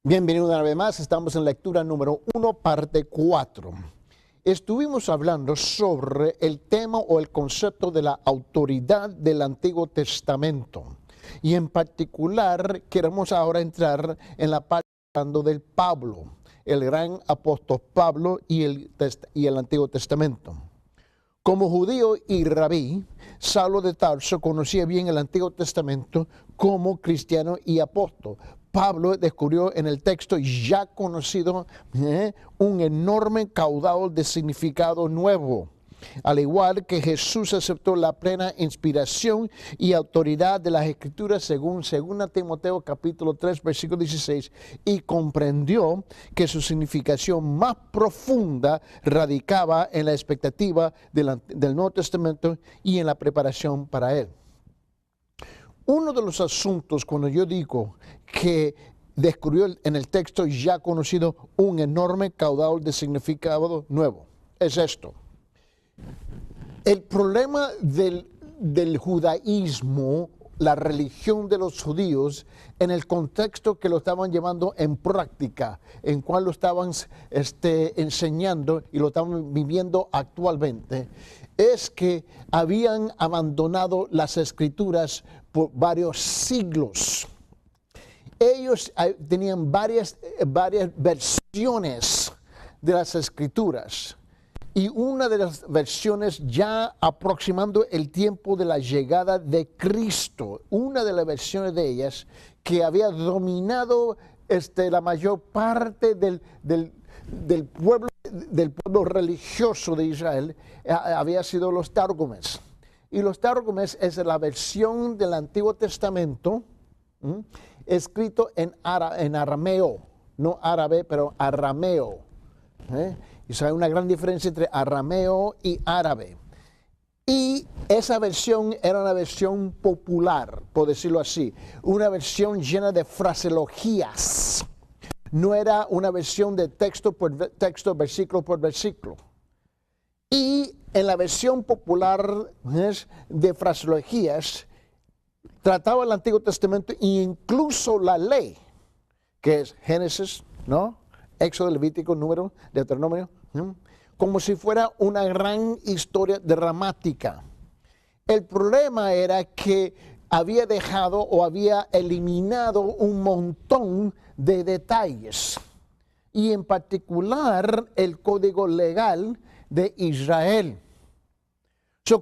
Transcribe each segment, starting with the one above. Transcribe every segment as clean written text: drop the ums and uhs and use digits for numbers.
Bienvenido una vez más, estamos en lectura número 1, parte 4. Estuvimos hablando sobre el tema o el concepto de la autoridad del Antiguo Testamento. Y en particular queremos ahora entrar en la parte hablando del Pablo, el gran apóstol Pablo y el Antiguo Testamento. Como judío y rabí, Saulo de Tarso conocía bien el Antiguo Testamento como cristiano y apóstol. Pablo descubrió en el texto ya conocido un enorme caudal de significado nuevo. Al igual que Jesús aceptó la plena inspiración y autoridad de las Escrituras según 2 Timoteo capítulo 3 versículo 16 y comprendió que su significación más profunda radicaba en la expectativa del Nuevo Testamento y en la preparación para él. Uno de los asuntos cuando yo digo que descubrió en el texto ya conocido un enorme caudal de significado nuevo es esto. El problema del judaísmo, la religión de los judíos, en el contexto que lo estaban llevando en práctica, en cual lo estaban enseñando y lo estaban viviendo actualmente, es que habían abandonado las escrituras por varios siglos. Ellos tenían varias versiones de las escrituras. Y una de las versiones ya aproximando el tiempo de la llegada de Cristo, una de las versiones de ellas que había dominado la mayor parte del pueblo religioso de Israel, había sido los Targumes. Y los Targumes es la versión del Antiguo Testamento escrito en arameo, no árabe, pero arameo. Y hay una gran diferencia entre arameo y árabe. Y esa versión era una versión popular, por decirlo así. Una versión llena de fraseologías. No era una versión de texto por texto, versículo por versículo. Y en la versión popular de fraseologías, trataba el Antiguo Testamento e incluso la ley, que es Génesis, ¿no? Éxodo, Levítico, Número, Deuteronomio, como si fuera una gran historia dramática. El problema era que había dejado o había eliminado un montón de detalles, y en particular el código legal de Israel.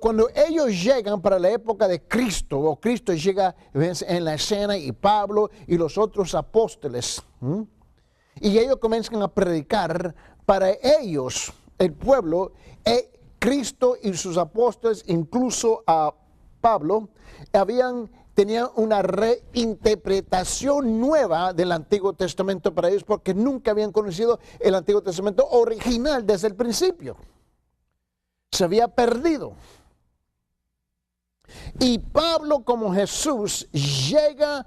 Cuando ellos llegan para la época de Cristo, o Cristo llega en la escena y Pablo y los otros apóstoles, y ellos comienzan a predicar para ellos, el pueblo, Cristo y sus apóstoles, incluso a Pablo, tenían una reinterpretación nueva del Antiguo Testamento para ellos porque nunca habían conocido el Antiguo Testamento original desde el principio. Se había perdido. Y Pablo, como Jesús, llega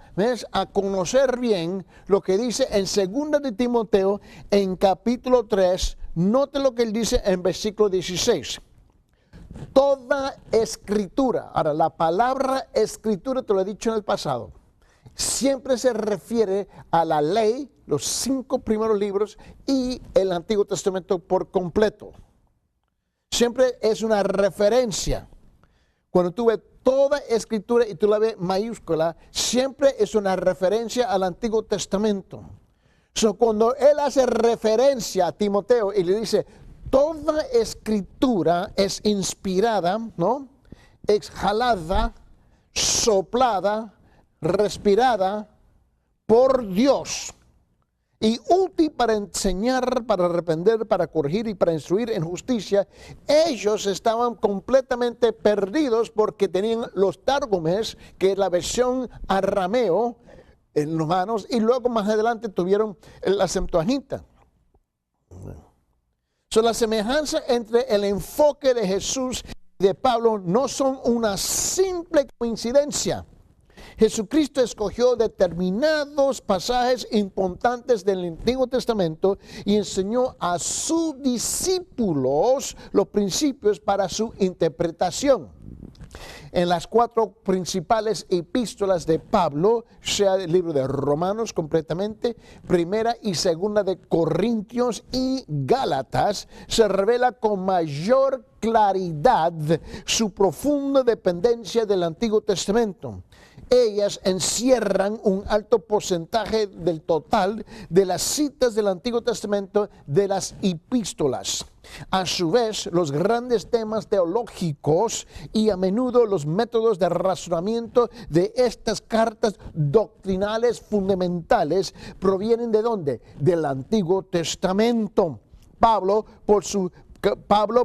a conocer bien lo que dice en 2 de Timoteo, en capítulo 3, note lo que él dice en versículo 16. Toda escritura, ahora la palabra escritura, te lo he dicho en el pasado, siempre se refiere a la ley, los 5 primeros libros y el Antiguo Testamento por completo. Siempre es una referencia. Cuando tú ves toda escritura y tú la ves mayúscula, siempre es una referencia al Antiguo Testamento. Cuando él hace referencia a Timoteo y le dice, toda escritura es inspirada, ¿no? Exhalada, soplada, respirada por Dios. Y útil para enseñar, para arrepender, para corregir y para instruir en justicia. Ellos estaban completamente perdidos porque tenían los Targumes, que es la versión arameo, en las manos, y luego más adelante tuvieron la Septuaginta. La semejanza entre el enfoque de Jesús y de Pablo no son una simple coincidencia. Jesucristo escogió determinados pasajes importantes del Antiguo Testamento y enseñó a sus discípulos los principios para su interpretación. En las 4 principales epístolas de Pablo, sea el libro de Romanos completamente, primera y segunda de Corintios y Gálatas, se revela con mayor claridad su profunda dependencia del Antiguo Testamento. Ellas encierran un alto porcentaje del total de las citas del Antiguo Testamento de las epístolas. A su vez, los grandes temas teológicos y a menudo los métodos de razonamiento de estas cartas doctrinales fundamentales provienen ¿de dónde? Del Antiguo Testamento. Pablo,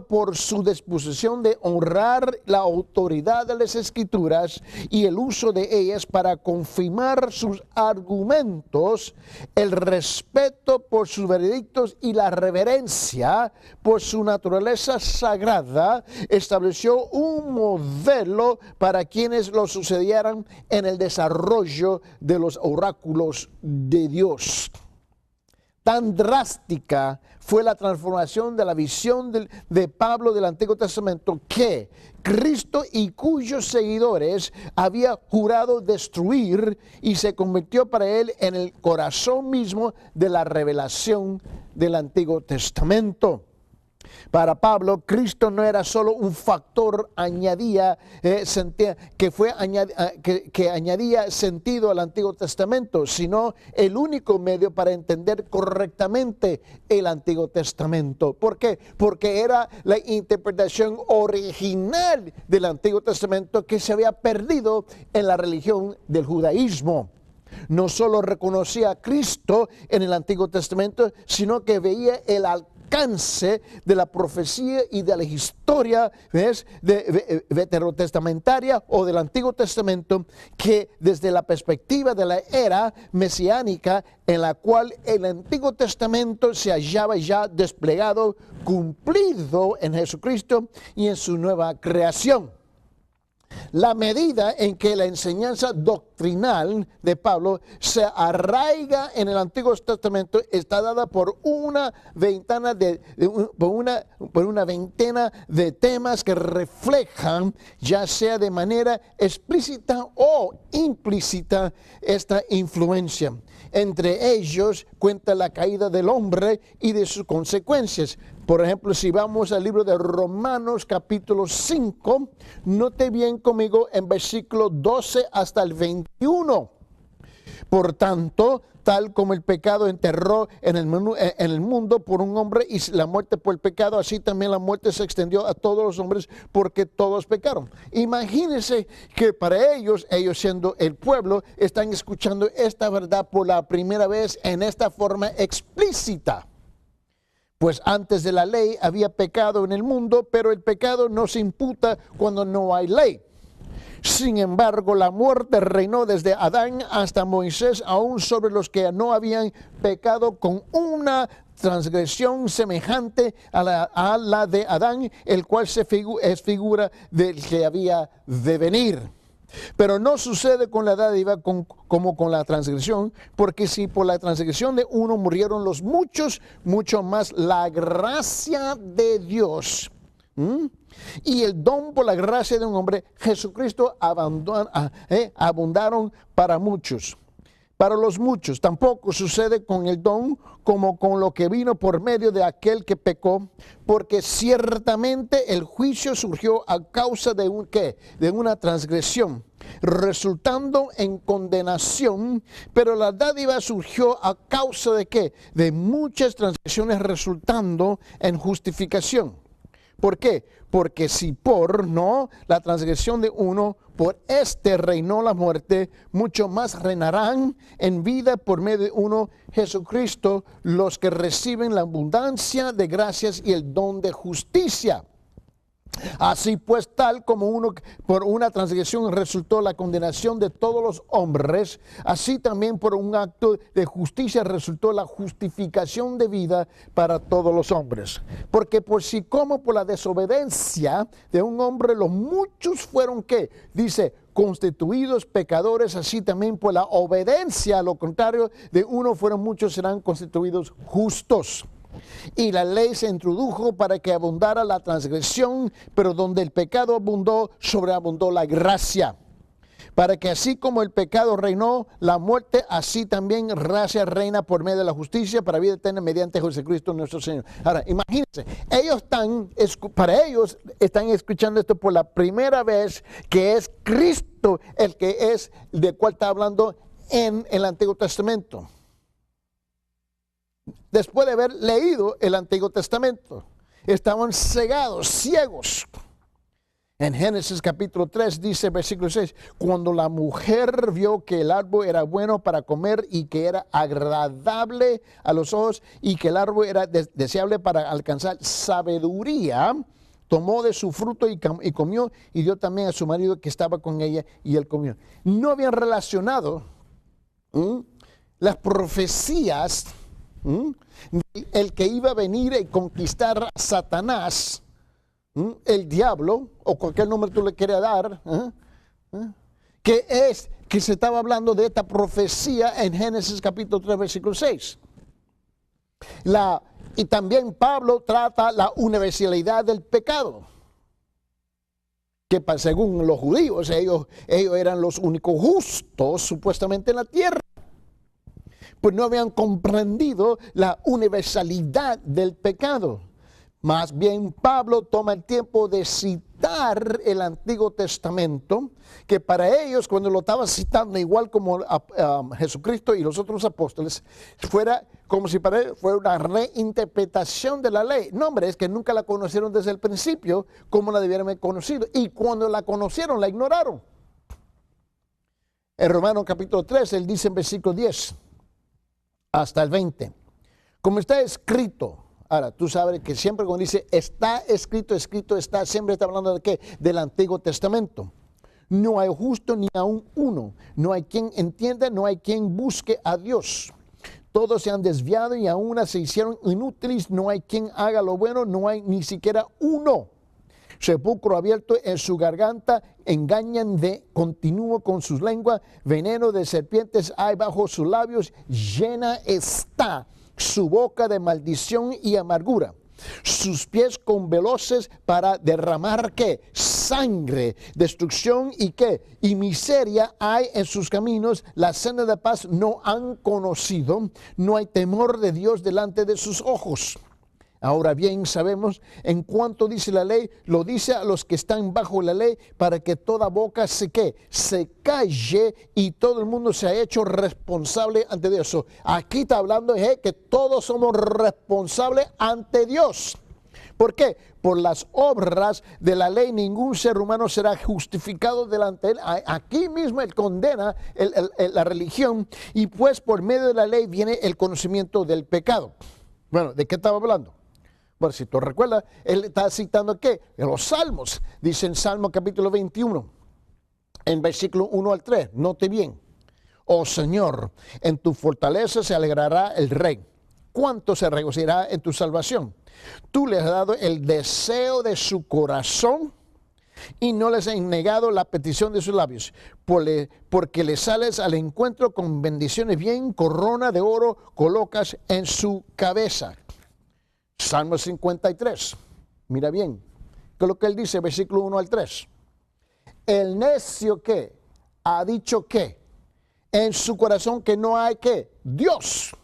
por su disposición de honrar la autoridad de las Escrituras y el uso de ellas para confirmar sus argumentos, el respeto por sus veredictos y la reverencia por su naturaleza sagrada, estableció un modelo para quienes lo sucedieran en el desarrollo de los oráculos de Dios. Tan drástica fue la transformación de la visión de Pablo del Antiguo Testamento que Cristo y cuyos seguidores había jurado destruir y se convirtió para él en el corazón mismo de la revelación del Antiguo Testamento. Para Pablo, Cristo no era solo un factor que añadía sentido al Antiguo Testamento, sino el único medio para entender correctamente el Antiguo Testamento. ¿Por qué? Porque era la interpretación original del Antiguo Testamento que se había perdido en la religión del judaísmo. No solo reconocía a Cristo en el Antiguo Testamento, sino que veía el alcance de la profecía y de la historia veterotestamentaria o del Antiguo Testamento, que desde la perspectiva de la era mesiánica en la cual el Antiguo Testamento se hallaba ya desplegado, cumplido en Jesucristo y en su nueva creación. La medida en que la enseñanza doctrinal de Pablo se arraiga en el Antiguo Testamento está dada por una veintena de temas que reflejan, ya sea de manera explícita o implícita, esta influencia. Entre ellos cuenta la caída del hombre y de sus consecuencias. Por ejemplo, si vamos al libro de Romanos capítulo 5, note bien conmigo en versículo 12 hasta el 21. Por tanto, tal como el pecado enterró en el mundo por un hombre y la muerte por el pecado, así también la muerte se extendió a todos los hombres porque todos pecaron. Imagínense que para ellos siendo el pueblo, están escuchando esta verdad por la primera vez en esta forma explícita. Pues antes de la ley había pecado en el mundo, pero el pecado no se imputa cuando no hay ley. Sin embargo, la muerte reinó desde Adán hasta Moisés, aún sobre los que no habían pecado, con una transgresión semejante a la de Adán, el cual es figura del que había de venir. Pero no sucede con la dádiva como con la transgresión, porque si por la transgresión de uno murieron los muchos, mucho más la gracia de Dios y el don por la gracia de un hombre, Jesucristo, abundaron para muchos. Para los muchos tampoco sucede con el don como con lo que vino por medio de aquel que pecó, porque ciertamente el juicio surgió a causa de una transgresión, resultando en condenación, pero la dádiva surgió a causa de ¿qué? De muchas transgresiones, resultando en justificación. ¿Por qué? Porque si por la transgresión de uno, por este reinó la muerte, mucho más reinarán en vida por medio de uno, Jesucristo, los que reciben la abundancia de gracias y el don de justicia. Así pues, tal como por una transgresión resultó la condenación de todos los hombres, así también por un acto de justicia resultó la justificación de vida para todos los hombres. Porque por si como por la desobediencia de un hombre los muchos fueron ¿qué? Dice, constituidos pecadores, así también por la obediencia, a lo contrario de uno fueron muchos serán constituidos justos. Y la ley se introdujo para que abundara la transgresión, pero donde el pecado abundó, sobreabundó la gracia. Para que así como el pecado reinó la muerte, así también gracia reina por medio de la justicia para vida eterna mediante Jesucristo nuestro Señor. Ahora, imagínense, para ellos están escuchando esto por la primera vez, que es Cristo el que es, del cual está hablando en el Antiguo Testamento. Después de haber leído el Antiguo Testamento, estaban cegados, ciegos. En Génesis capítulo 3 dice, versículo 6, cuando la mujer vio que el árbol era bueno para comer y que era agradable a los ojos y que el árbol era deseable para alcanzar sabiduría, tomó de su fruto y comió, y dio también a su marido que estaba con ella y él comió. No habían relacionado las profecías, el que iba a venir y conquistar a Satanás, el diablo, o cualquier nombre tú le quieras dar, que se estaba hablando de esta profecía en Génesis capítulo 3, versículo 6. Y también Pablo trata la universalidad del pecado, que según los judíos, ellos eran los únicos justos supuestamente en la tierra. Pues no habían comprendido la universalidad del pecado. Más bien Pablo toma el tiempo de citar el Antiguo Testamento, que para ellos, cuando lo estaba citando igual como a Jesucristo y los otros apóstoles, fuera como si para ellos fuera una reinterpretación de la ley. No, hombre, es que nunca la conocieron desde el principio como la debieron haber conocido, y cuando la conocieron la ignoraron. En Romanos capítulo 3, él dice en versículo 10 hasta el 20, como está escrito. Ahora, tú sabes que siempre cuando dice está escrito, está, siempre está hablando de qué? Del Antiguo Testamento. No hay justo ni aun uno. No hay quien entienda, no hay quien busque a Dios. Todos se han desviado y aún se hicieron inútiles. No hay quien haga lo bueno, no hay ni siquiera uno. Sepulcro abierto en su garganta, engañan de continuo con sus lenguas. Veneno de serpientes hay bajo sus labios. Llena está su boca de maldición y amargura, sus pies con veloces para derramar ¿qué? Sangre, destrucción y ¿qué? Y miseria hay en sus caminos, la senda de paz no han conocido, no hay temor de Dios delante de sus ojos. Ahora bien, sabemos en cuanto dice la ley, lo dice a los que están bajo la ley, para que toda boca se calle y todo el mundo se ha hecho responsable ante Dios. Aquí está hablando que todos somos responsables ante Dios. ¿Por qué? Por las obras de la ley ningún ser humano será justificado delante de él. Aquí mismo él condena la religión, y pues por medio de la ley viene el conocimiento del pecado. Bueno, ¿de qué estaba hablando? Bueno, si tú recuerdas, él está citando ¿qué? En los Salmos. Dice en Salmo capítulo 21, en versículo 1 al 3. Note bien. Oh Señor, en tu fortaleza se alegrará el rey. ¿Cuánto se regocijará en tu salvación? Tú le has dado el deseo de su corazón y no les has negado la petición de sus labios. Porque le sales al encuentro con bendiciones bien, corona de oro colocas en su cabeza. Salmo 53, mira bien, que es lo que él dice, versículo 1 al 3. El necio que ha dicho que en su corazón que no hay que Dios.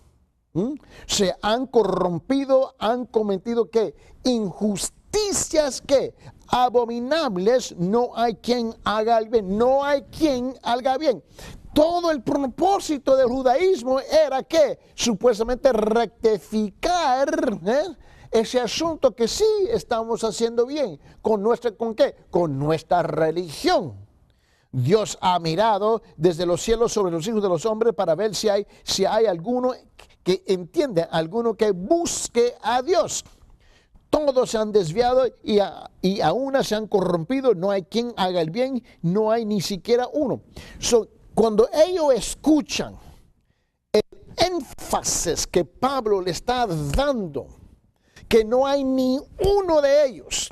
Se han corrompido, han cometido que injusticias que abominables, no hay quien haga el bien, no hay quien haga bien. Todo el propósito del judaísmo era que supuestamente rectificar ese asunto que sí estamos haciendo bien. ¿Con qué? Con nuestra religión. Dios ha mirado desde los cielos sobre los hijos de los hombres para ver si hay alguno que entiende, alguno que busque a Dios. Todos se han desviado y aún se han corrompido. No hay quien haga el bien, no hay ni siquiera uno. Cuando ellos escuchan el énfasis que Pablo le está dando, que no hay ni uno de ellos,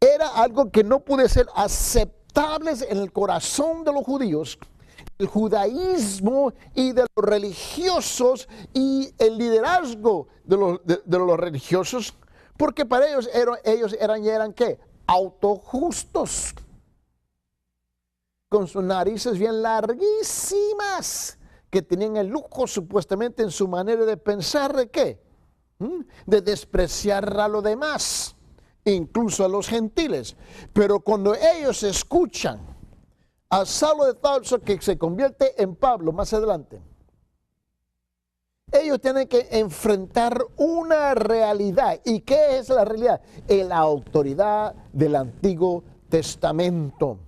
era algo que no puede ser aceptable en el corazón de los judíos, del judaísmo y de los religiosos y el liderazgo de los religiosos, porque para ellos eran ¿qué? Autojustos, con sus narices bien larguísimas, que tenían el lujo supuestamente en su manera de pensar de ¿qué? De despreciar a los demás, incluso a los gentiles. Pero cuando ellos escuchan a Saulo de Tarso, que se convierte en Pablo más adelante, ellos tienen que enfrentar una realidad. ¿Y qué es la realidad? La autoridad del Antiguo Testamento.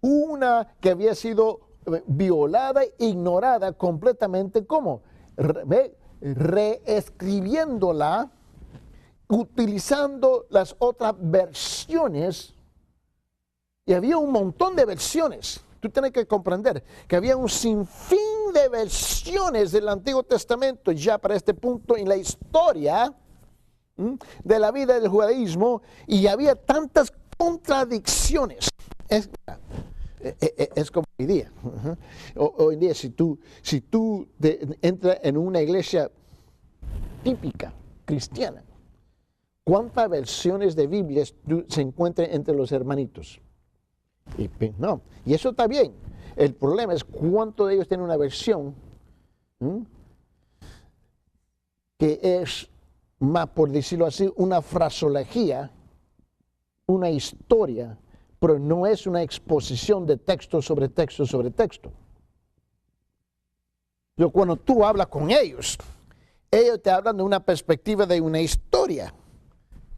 Una que había sido violada, ignorada completamente. ¿Cómo? Reescribiéndola, utilizando las otras versiones. Y había un montón de versiones. Tú tienes que comprender que había un sinfín de versiones del Antiguo Testamento ya para este punto en la historia de la vida del judaísmo, y había tantas contradicciones. Es como hoy día. Hoy en día, si tú entras en una iglesia típica cristiana, ¿cuántas versiones de Biblias se encuentran entre los hermanitos? Y eso está bien. El problema es cuánto de ellos tienen una versión que es más, por decirlo así, una fraseología, una historia, pero no es una exposición de texto sobre texto sobre texto. Pero cuando tú hablas con ellos te hablan de una perspectiva de una historia,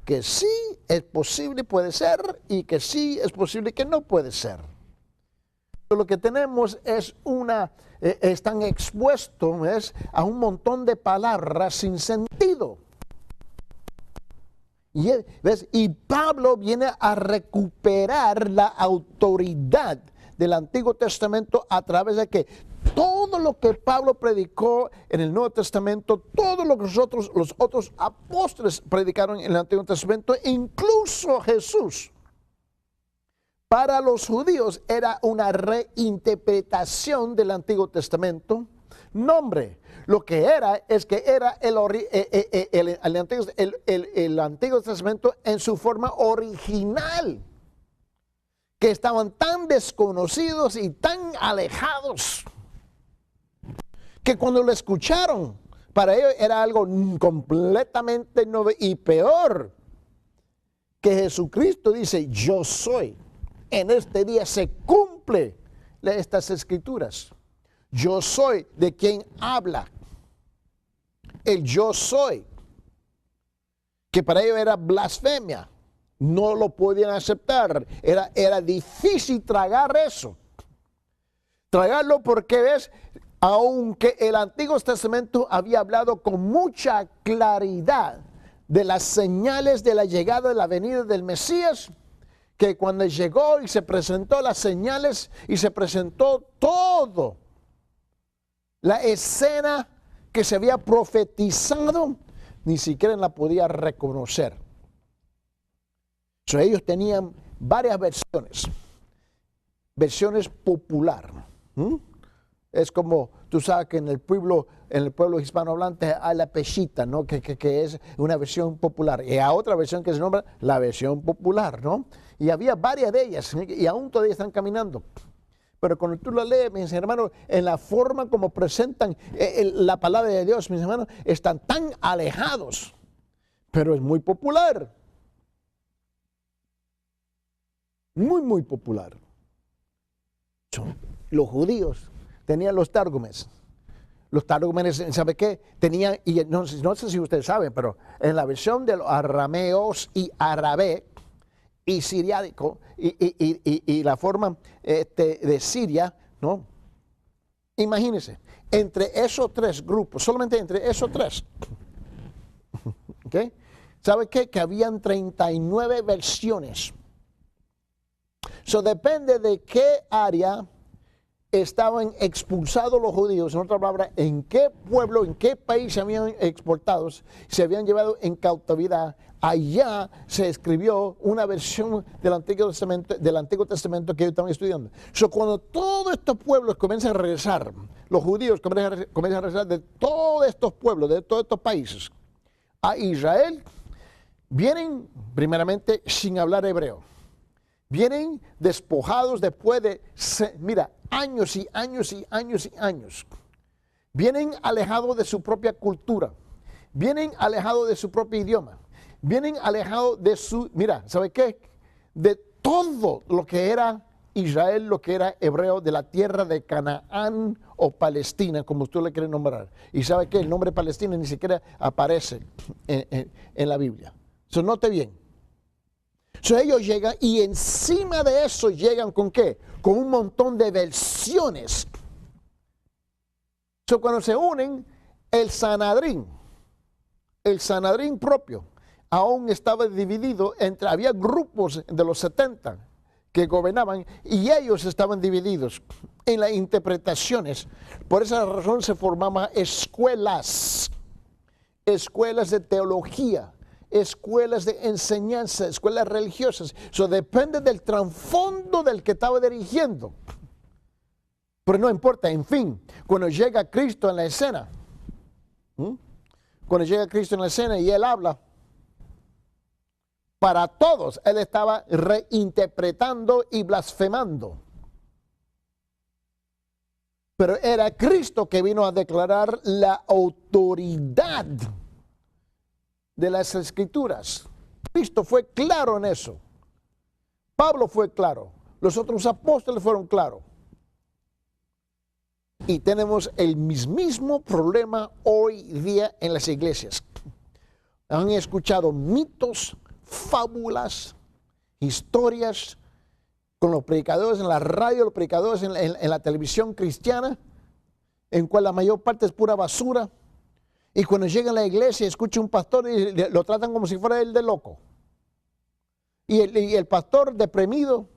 que sí es posible, puede ser, y que sí es posible que no puede ser. Lo que tenemos es están expuestos a un montón de palabras sin sentido. Y Pablo viene a recuperar la autoridad del Antiguo Testamento a través de que todo lo que Pablo predicó en el Nuevo Testamento, todo lo que los otros apóstoles predicaron en el Antiguo Testamento, incluso Jesús, para los judíos era una reinterpretación del Antiguo Testamento. No, hombre, lo que era es que era el Antiguo Testamento en su forma original, que estaban tan desconocidos y tan alejados, que cuando lo escucharon, para ellos era algo completamente nuevo. Y peor, que Jesucristo dice, yo soy. En este día se cumple estas escrituras. Yo soy de quien habla. El yo soy, que para ellos era blasfemia. No lo podían aceptar. Era difícil tragar eso. Tragarlo porque ves, aunque el Antiguo Testamento había hablado con mucha claridad de las señales de la llegada de la venida del Mesías, que cuando llegó y se presentó las señales y se presentó todo, la escena que se había profetizado, ni siquiera la podía reconocer. Ellos tenían varias versiones popular. Es como, tú sabes que en el pueblo hispanohablante hay la pechita, ¿no? Que es una versión popular. Y hay otra versión que se nombra la versión popular, ¿no? Y había varias de ellas, y aún todavía están caminando. Pero cuando tú lo lees, mis hermanos, en la forma como presentan la palabra de Dios, mis hermanos, están tan alejados, pero es muy popular. Muy, muy popular. Los judíos tenían los tárgumes. Los tárgumes, ¿sabe qué? Tenían, y no sé si ustedes saben, pero en la versión de los arameos y árabe y siriático y la forma de Siria, ¿no? Imagínense, entre esos tres grupos, solamente entre esos tres, ¿ok? ¿Sabe qué? Que habían 39 versiones. Depende de qué área estaban expulsados los judíos, en otra palabra, en qué pueblo, en qué país se habían exportado, se habían llevado en cautividad. Allá se escribió una versión del Antiguo Testamento que ellos estaban estudiando. Cuando todos estos pueblos comienzan a regresar, los judíos comienzan a regresar de todos estos pueblos, de todos estos países, a Israel, vienen primeramente sin hablar hebreo. Vienen despojados después de, años y años y años y años. Vienen alejados de su propia cultura. Vienen alejados de su propio idioma. Vienen alejados de su, ¿sabe qué? De todo lo que era Israel, lo que era hebreo, de la tierra de Canaán o Palestina, como usted le quiere nombrar. Y ¿sabe qué? El nombre Palestina ni siquiera aparece en la Biblia. Note bien. Ellos llegan y encima de eso llegan ¿con qué? Con un montón de versiones. Cuando se unen, el Sanedrín propio, aún estaba dividido había grupos de los 70 que gobernaban y ellos estaban divididos en las interpretaciones. Por esa razón se formaban escuelas de teología, escuelas de enseñanza, escuelas religiosas. Eso depende del trasfondo del que estaba dirigiendo. Pero no importa, en fin, cuando llega Cristo en la escena, y Él habla, para todos, Él estaba reinterpretando y blasfemando. Pero era Cristo que vino a declarar la autoridad de las Escrituras. Cristo fue claro en eso. Pablo fue claro. Los otros apóstoles fueron claros. Y tenemos el mismo problema hoy día en las iglesias. Han escuchado mitos, fábulas, historias con los predicadores en la radio, los predicadores en la televisión cristiana, en cual la mayor parte es pura basura. Y cuando llega a la iglesia, escucha un pastor y lo tratan como si fuera él de loco. Y el pastor deprimido,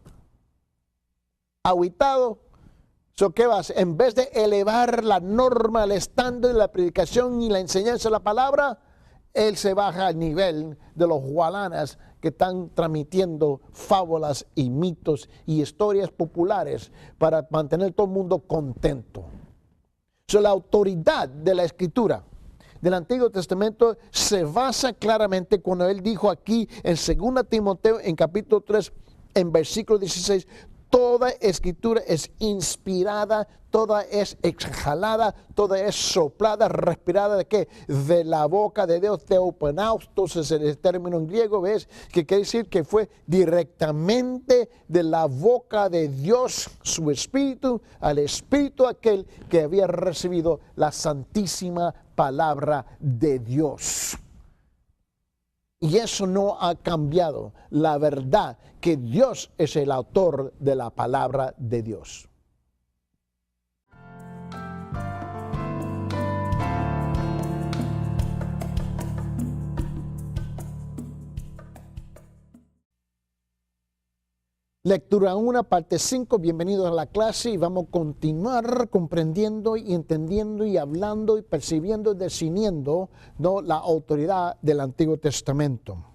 agüitado. ¿Qué vas? En vez de elevar la norma, el estándar de la predicación y la enseñanza de la palabra, él se baja al nivel de los gualanas que están transmitiendo fábulas y mitos y historias populares para mantener todo el mundo contento. La autoridad de la Escritura del Antiguo Testamento se basa claramente cuando él dijo aquí en 2 Timoteo en capítulo 3 en versículo 16, toda escritura es inspirada, toda es exhalada, toda es soplada, respirada ¿de qué? De la boca de Dios, theopneustos es el término en griego, ¿ves? Que quiere decir que fue directamente de la boca de Dios, su espíritu, al espíritu aquel que había recibido la santísima palabra de Dios. Y eso no ha cambiado la verdad que Dios es el autor de la palabra de Dios. Lectura 1, parte 5, bienvenidos a la clase y vamos a continuar comprendiendo y entendiendo y hablando y percibiendo y definiendo, ¿no?, la autoridad del Antiguo Testamento.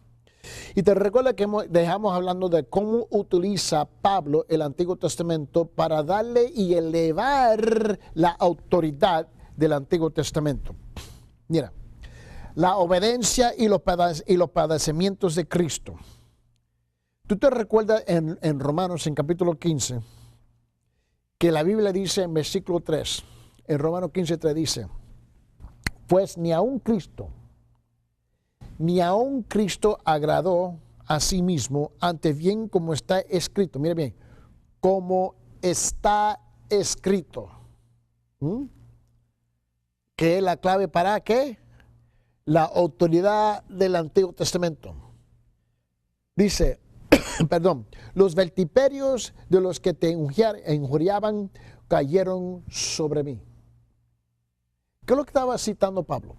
Y te recuerda que dejamos hablando de cómo utiliza Pablo el Antiguo Testamento para darle y elevar la autoridad del Antiguo Testamento. Mira, la obediencia y los padecimientos de Cristo. ¿Tú te recuerdas en Romanos, en capítulo 15, que la Biblia dice en versículo 3, en Romanos 15:3 dice, pues ni aun Cristo agradó a sí mismo, antes bien como está escrito, mire bien, como está escrito. ¿Qué es la clave para qué? La autoridad del Antiguo Testamento. Dice, perdón, los vituperios de los que te injuriaban cayeron sobre mí. ¿Qué es lo que estaba citando Pablo?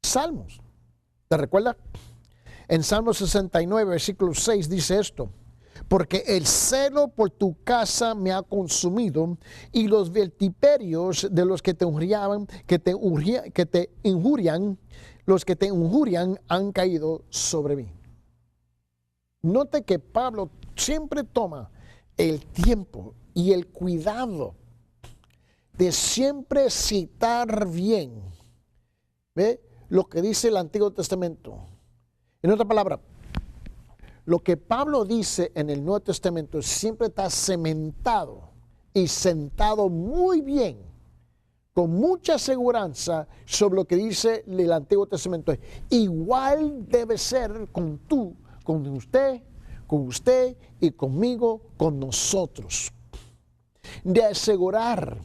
Salmos. ¿Te recuerdas? En Salmo 69, versículo 6 dice esto. porque el celo por tu casa me ha consumido y los vituperios de los que te injurian, los que te injurian han caído sobre mí. Note que Pablo siempre toma el tiempo y el cuidado de siempre citar bien, ¿ve?, lo que dice el Antiguo Testamento. En otra palabra, lo que Pablo dice en el Nuevo Testamento siempre está cementado y sentado muy bien, con mucha seguridad sobre lo que dice el Antiguo Testamento. Igual debe ser con usted y conmigo, con nosotros. De asegurar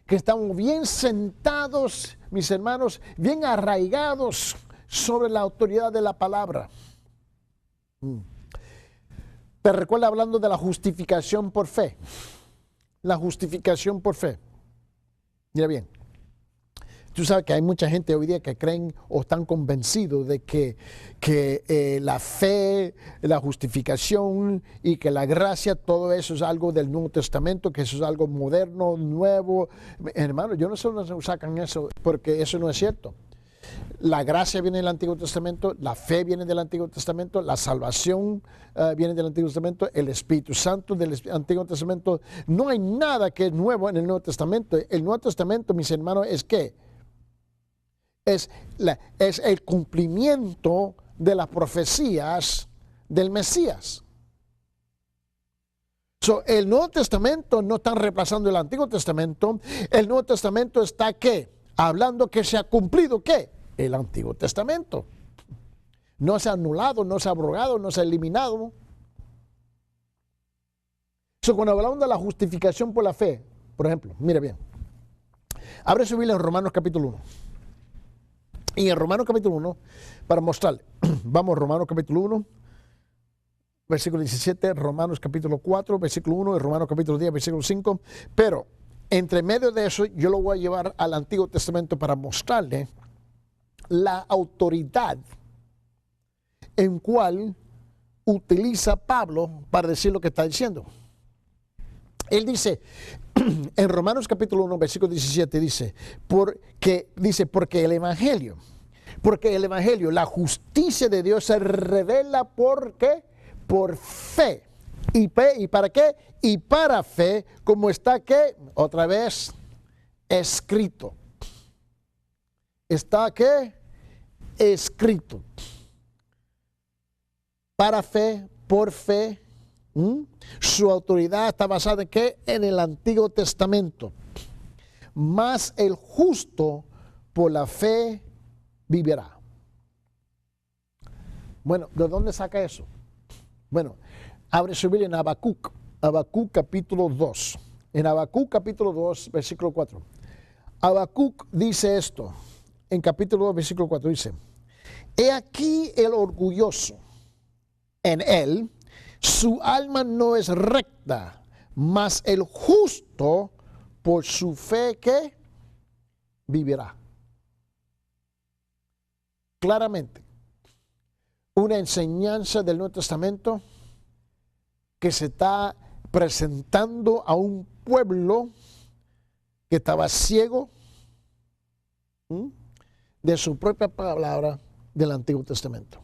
que estamos bien sentados, mis hermanos, bien arraigados sobre la autoridad de la palabra. Te recuerda hablando de la justificación por fe. La justificación por fe. Mira bien. Tú sabes que hay mucha gente hoy día que creen o están convencidos de que la fe, la justificación y que la gracia, todo eso es algo del Nuevo Testamento, que eso es algo moderno, nuevo. Hermano, yo no sé dónde sacan eso, porque eso no es cierto. La gracia viene del Antiguo Testamento, la fe viene del Antiguo Testamento, la salvación viene del Antiguo Testamento, el Espíritu Santo del Antiguo Testamento. No hay nada que es nuevo en el Nuevo Testamento. El Nuevo Testamento, mis hermanos, es ¿qué? Es el cumplimiento de las profecías del Mesías. El Nuevo Testamento no está reemplazando el Antiguo Testamento. El Nuevo Testamento está ¿qué? Hablando que se ha cumplido ¿qué? El Antiguo Testamento. No se ha anulado, no se ha abrogado, no se ha eliminado. Cuando hablamos de la justificación por la fe, por ejemplo, mire bien, abre su Biblia en Romanos capítulo 1. Y en Romanos capítulo 1, para mostrarle, vamos, Romanos capítulo 1, versículo 17, Romanos capítulo 4, versículo 1, y Romanos capítulo 10, versículo 5. Pero entre medio de eso, yo lo voy a llevar al Antiguo Testamento para mostrarle la autoridad en cual utiliza Pablo para decir lo que está diciendo. Él dice, en Romanos capítulo 1, versículo 17, porque el Evangelio, la justicia de Dios se revela ¿por qué? Por fe. ¿Y para qué? Y para fe, como está ¿qué? Otra vez, escrito. ¿Está qué? Escrito. Para fe, por fe. Su autoridad está basada en ¿qué? En el Antiguo Testamento. Mas el justo por la fe vivirá. Bueno, ¿de dónde saca eso? Bueno, abre su Biblia en Habacuc capítulo 2. En Habacuc capítulo 2, versículo 4. Habacuc dice esto, en capítulo 2, versículo 4, dice: He aquí el orgulloso, en él su alma no es recta, mas el justo por su fe ¿qué? Vivirá. Claramente, una enseñanza del Nuevo Testamento que se está presentando a un pueblo que estaba ciego de su propia palabra del Antiguo Testamento.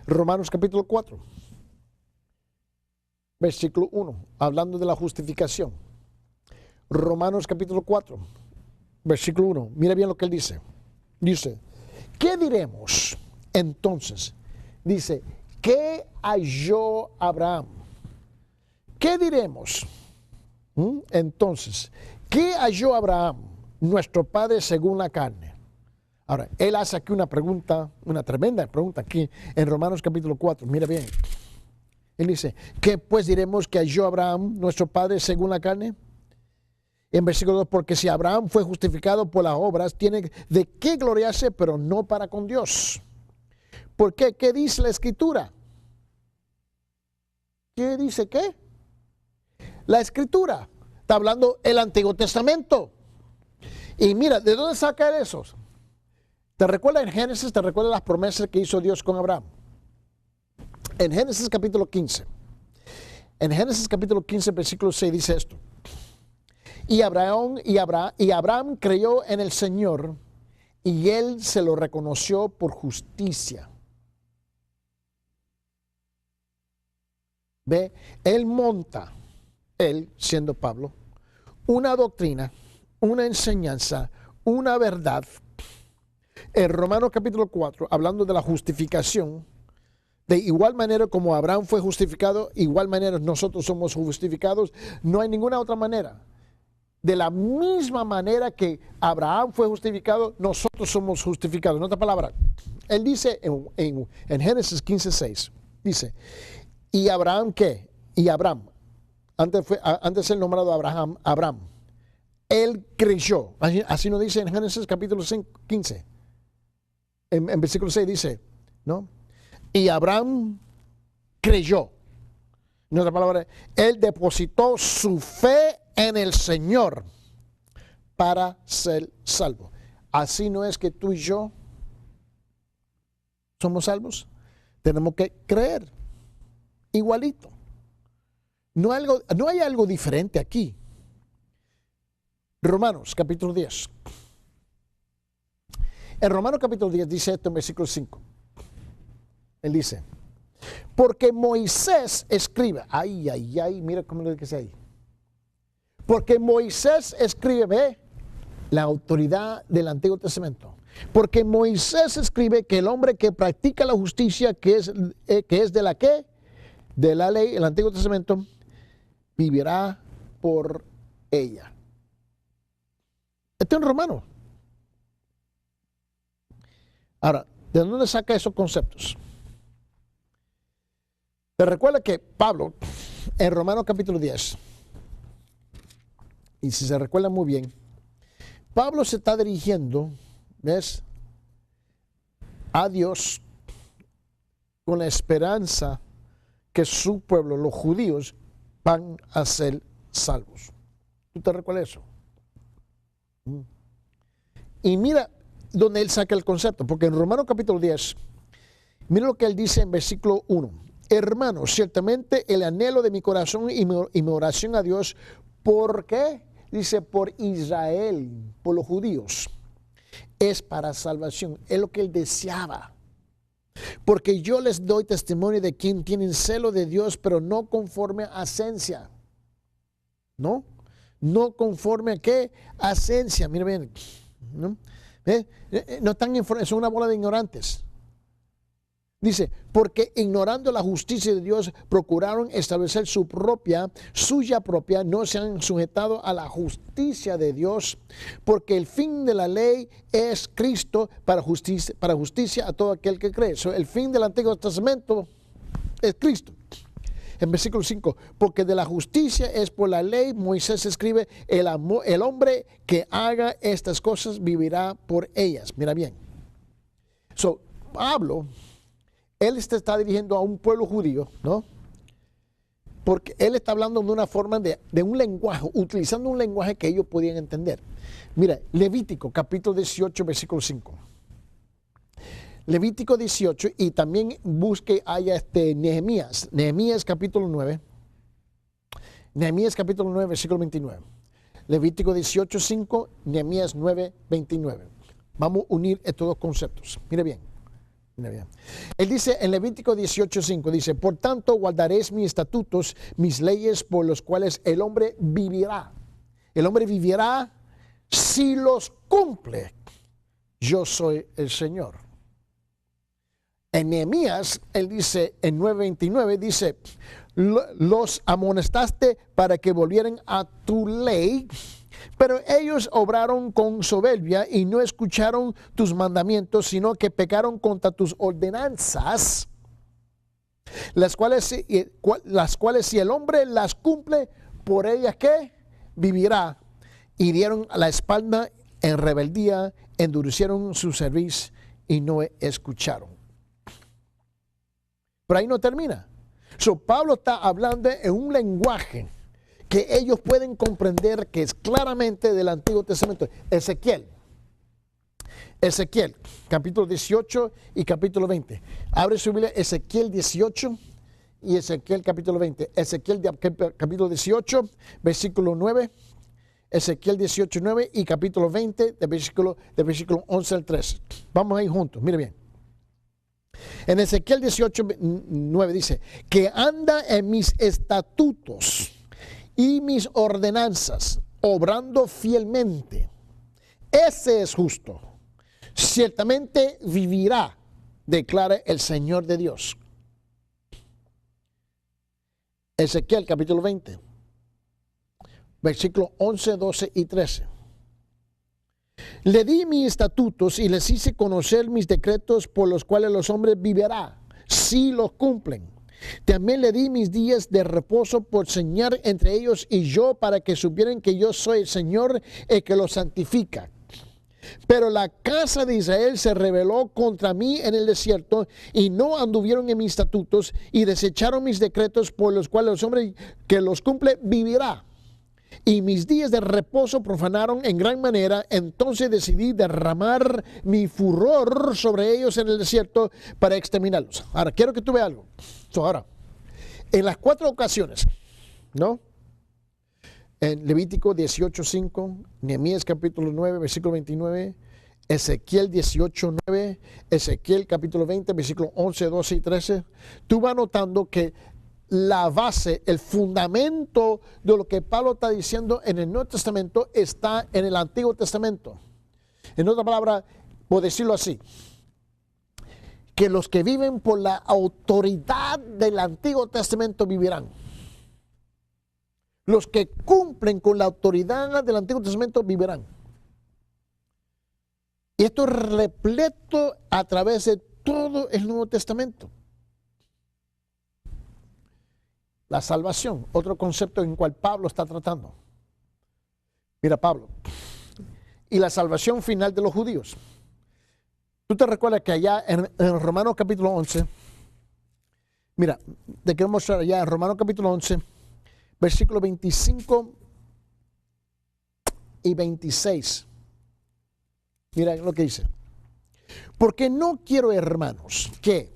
Romanos capítulo 4, versículo 1, hablando de la justificación. Romanos capítulo 4, versículo 1, mira bien lo que él dice. Dice, ¿qué diremos entonces? Dice, ¿qué halló Abraham? ¿Qué diremos? Entonces, ¿qué halló Abraham, nuestro padre según la carne? Ahora, él hace aquí una pregunta, una tremenda pregunta aquí en Romanos capítulo 4. Mira bien. Él dice, ¿qué pues diremos que halló Abraham, nuestro padre según la carne? En versículo 2, porque si Abraham fue justificado por las obras, tiene de qué gloriarse, pero no para con Dios. ¿Por qué? ¿Qué dice la Escritura? ¿Qué dice qué? La Escritura. Está hablando el Antiguo Testamento. Y mira, ¿de dónde saca eso? ¿Te recuerdas en Génesis? ¿Te recuerdas las promesas que hizo Dios con Abraham? En Génesis capítulo 15. En Génesis capítulo 15, versículo 6 dice esto. Y Abraham creyó en el Señor y él se lo reconoció por justicia. Ve, él monta, él siendo Pablo, una doctrina, una enseñanza, una verdad. En Romanos capítulo 4, hablando de la justificación, de igual manera como Abraham fue justificado, igual manera nosotros somos justificados, no hay ninguna otra manera. De la misma manera que Abraham fue justificado, nosotros somos justificados. En otra palabra, él dice en Génesis 15:6, dice, ¿y Abraham qué? Y Abraham, antes de ser nombrado Abraham, él creyó. Así nos dice en Génesis capítulo 15. En versículo 6 dice, ¿no? Y Abraham creyó. En otra palabra, él depositó su fe en el Señor para ser salvo. Así no es que tú y yo somos salvos. Tenemos que creer igualito. No hay algo diferente aquí. Romanos capítulo 10. En Romanos capítulo 10 dice esto en versículo 5. Él dice, porque Moisés escribe, mira cómo lo dice ahí. Porque Moisés escribe, ve, la autoridad del Antiguo Testamento. Porque Moisés escribe que el hombre que practica la justicia, que es de la ¿qué? De la ley, el Antiguo Testamento, vivirá por ella. Esto es en Romano. Ahora, ¿de dónde saca esos conceptos? Te recuerda que Pablo, en Romanos capítulo 10, y si se recuerda muy bien, Pablo se está dirigiendo, ¿ves?, a Dios con la esperanza que su pueblo, los judíos, van a ser salvos. ¿Tú te recuerdas eso? Y mira donde él saca el concepto, porque en Romanos capítulo 10, mira lo que él dice en versículo 1. Hermanos, ciertamente el anhelo de mi corazón y mi oración a Dios, ¿por qué? Dice, por Israel, por los judíos, es para salvación. Es lo que él deseaba. Porque yo les doy testimonio de quien tienen celo de Dios, pero no conforme a esencia. ¿No? No conforme a qué? A esencia. Mira bien. ¿No? No están son una bola de ignorantes. Dice, porque ignorando la justicia de Dios, procuraron establecer suya propia, no se han sujetado a la justicia de Dios, porque el fin de la ley es Cristo para justicia a todo aquel que cree. El fin del Antiguo Testamento es Cristo. En versículo 5, porque de la justicia es por la ley, Moisés escribe, el hombre que haga estas cosas vivirá por ellas. Mira bien. Pablo, él se está dirigiendo a un pueblo judío, ¿no? Porque él está hablando de una forma de un lenguaje, utilizando un lenguaje que ellos podían entender. Mira, Levítico, capítulo 18, versículo 5. Levítico 18, y también busque allá Nehemías. Nehemías capítulo 9. Nehemías capítulo 9, versículo 29. Levítico 18, 5, Nehemías 9, 29. Vamos a unir estos dos conceptos. Mire bien. Él dice en Levítico 18:5, dice, por tanto guardaréis mis estatutos, mis leyes por los cuales el hombre vivirá. El hombre vivirá si los cumple. Yo soy el Señor. En Nehemías, él dice en 9:29, dice, los amonestaste para que volvieran a tu ley, pero ellos obraron con soberbia y no escucharon tus mandamientos, sino que pecaron contra tus ordenanzas, las cuales si el hombre las cumple, por ellas ¿qué? Vivirá. Y dieron la espalda en rebeldía, endurecieron su cerviz y no escucharon. Pero ahí no termina. Pablo está hablando en un lenguaje que ellos pueden comprender, que es claramente del Antiguo Testamento. Ezequiel. Ezequiel, capítulo 18 y capítulo 20. Abre su Biblia, Ezequiel 18 y Ezequiel capítulo 20. Ezequiel capítulo 18, versículo 9. Ezequiel 18, 9 y capítulo 20, de versículo 11 al 13. Vamos ahí juntos, mire bien. En Ezequiel 18, 9 dice, que anda en mis estatutos y mis ordenanzas, obrando fielmente. Ese es justo. Ciertamente vivirá, declara el Señor de Dios. Ezequiel capítulo 20, versículos 11, 12 y 13. Le di mis estatutos y les hice conocer mis decretos por los cuales los hombres vivirán, si los cumplen. También le di mis días de reposo por señal entre ellos y yo, para que supieran que yo soy el Señor, el que los santifica. Pero la casa de Israel se rebeló contra mí en el desierto y no anduvieron en mis estatutos y desecharon mis decretos, por los cuales los hombres que los cumple vivirá. Y mis días de reposo profanaron en gran manera. Entonces decidí derramar mi furor sobre ellos en el desierto para exterminarlos. Ahora, quiero que tú veas algo. Ahora, en las 4 ocasiones, ¿no? En Levítico 18:5, Nehemías capítulo 9, versículo 29, Ezequiel 18:9, Ezequiel capítulo 20, versículo 11, 12 y 13, tú vas notando que la base, el fundamento de lo que Pablo está diciendo en el Nuevo Testamento está en el Antiguo Testamento. En otra palabra, por decirlo así, que los que viven por la autoridad del Antiguo Testamento vivirán. Los que cumplen con la autoridad del Antiguo Testamento vivirán. Y esto es repleto a través de todo el Nuevo Testamento. La salvación, otro concepto en el cual Pablo está tratando. Mira, Pablo, y la salvación final de los judíos. Tú te recuerdas que allá en Romanos capítulo 11, mira, te quiero mostrar allá en Romanos capítulo 11, versículos 25 y 26. Mira lo que dice. Porque no quiero, hermanos, que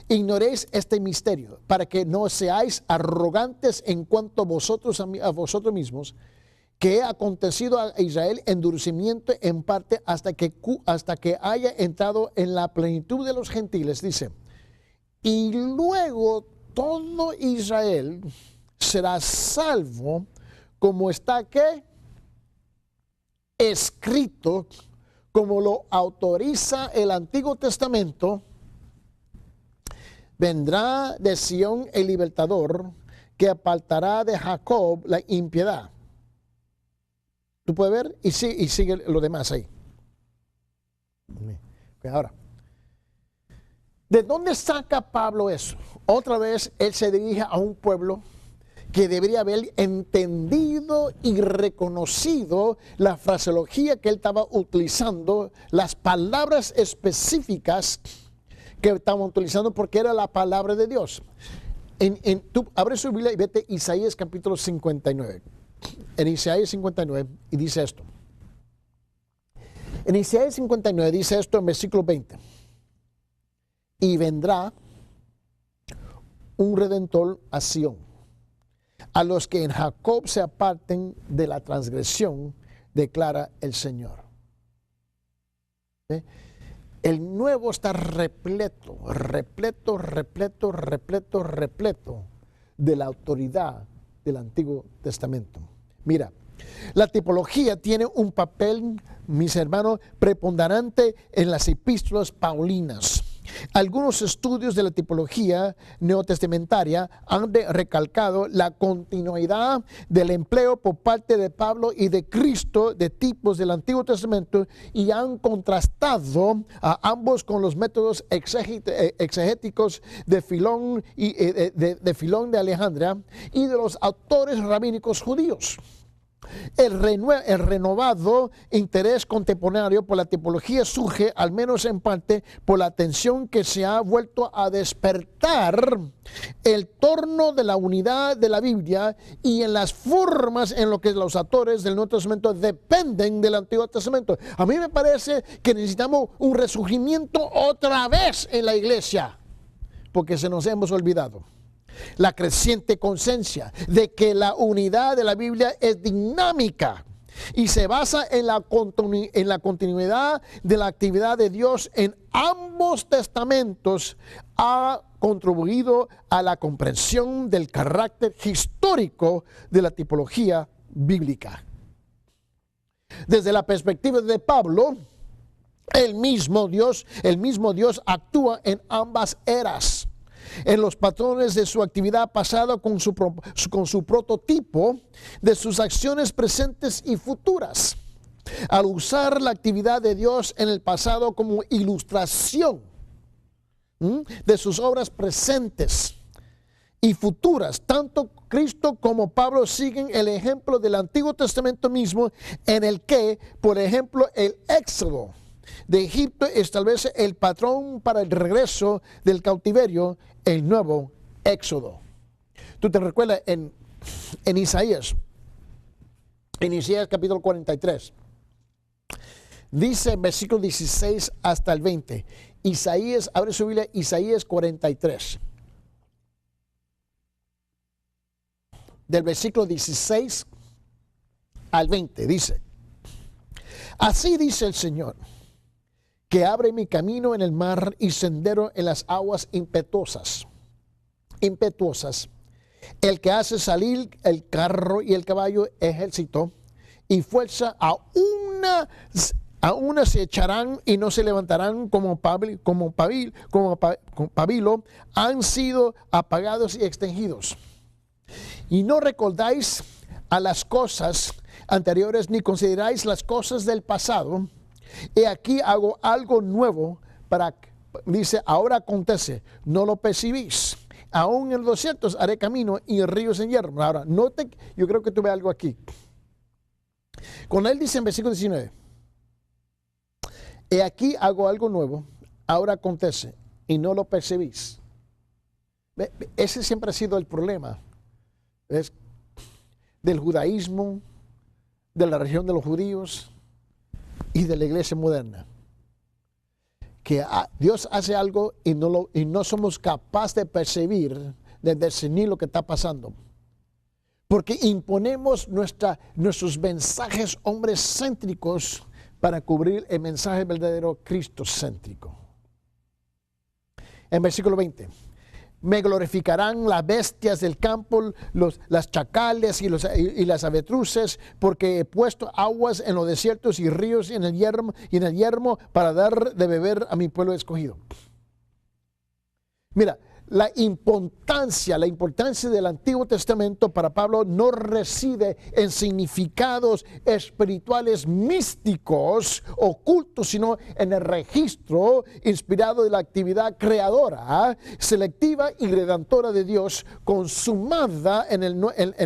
ignoréis este misterio, para que no seáis arrogantes en cuanto a vosotros mismos, que ha acontecido a Israel endurecimiento en parte hasta que haya entrado en la plenitud de los gentiles. Dice, y luego todo Israel será salvo, como está ¿qué? Escrito, como lo autoriza el Antiguo Testamento. Vendrá de Sión el libertador, que apartará de Jacob la impiedad. Tú puedes ver y sigue lo demás ahí. Ahora, ¿de dónde saca Pablo eso? Otra vez él se dirige a un pueblo que debería haber entendido y reconocido la fraseología que él estaba utilizando, las palabras específicas que estaban utilizando, porque era la palabra de Dios. Tú abre su Biblia y vete a Isaías capítulo 59. En Isaías 59, y dice esto. En Isaías 59 dice esto en versículo 20. Y vendrá un redentor a Sión, a los que en Jacob se aparten de la transgresión, declara el Señor. ¿Sí? El nuevo está repleto de la autoridad del Antiguo Testamento. Mira, la tipología tiene un papel, mis hermanos, preponderante en las epístolas paulinas. Algunos estudios de la tipología neotestamentaria han recalcado la continuidad del empleo por parte de Pablo y de Cristo de tipos del Antiguo Testamento, y han contrastado a ambos con los métodos exegéticos de Filón de Alejandría y de los autores rabínicos judíos. El renovado interés contemporáneo por la tipología surge, al menos en parte, por la atención que se ha vuelto a despertar el torno de la unidad de la Biblia y en las formas en lo que los autores del Nuevo Testamento dependen del Antiguo Testamento. A mí me parece que necesitamos un resurgimiento otra vez en la iglesia, porque se nos hemos olvidado. La creciente conciencia de que la unidad de la Biblia es dinámica y se basa en la continuidad de la actividad de Dios en ambos testamentos ha contribuido a la comprensión del carácter histórico de la tipología bíblica. Desde la perspectiva de Pablo, el mismo Dios actúa en ambas eras. En los patrones de su actividad pasada con su prototipo de sus acciones presentes y futuras. Al usar la actividad de Dios en el pasado como ilustración de sus obras presentes y futuras, tanto Cristo como Pablo siguen el ejemplo del Antiguo Testamento mismo, en el que, por ejemplo, el Éxodo de Egipto establece el patrón para el regreso del cautiverio, el nuevo Éxodo. Tú te recuerdas en Isaías capítulo 43, dice en versículo 16 hasta el 20, Isaías, abre su Biblia, Isaías 43, del versículo 16 al 20, dice: así dice el Señor, que abre mi camino en el mar y sendero en las aguas impetuosas, el que hace salir el carro y el caballo, ejército y fuerza, a una se echarán y no se levantarán, como pabilo, han sido apagados y extinguidos. Y no recordáis a las cosas anteriores, ni consideráis las cosas del pasado. Y aquí hago algo nuevo dice, ahora acontece, no lo percibís. Aún en los desiertos haré camino y en ríos en yermo. Ahora, yo creo que tuve algo aquí. Cuando él dice en versículo 19, y aquí hago algo nuevo, ahora acontece y no lo percibís. Ese siempre ha sido el problema, ¿ves?, del judaísmo, de la región de los judíos y de la iglesia moderna, que Dios hace algo y no somos capaces de percibir, de discernir lo que está pasando, porque imponemos nuestros mensajes hombres céntricos para cubrir el mensaje verdadero cristocéntrico. En versículo 20, me glorificarán las bestias del campo, las chacales y las avestruces, porque he puesto aguas en los desiertos y ríos en el yermo para dar de beber a mi pueblo escogido. Mira, la importancia del Antiguo Testamento para Pablo no reside en significados espirituales místicos, ocultos, sino en el registro inspirado de la actividad creadora, selectiva y redentora de Dios, consumada en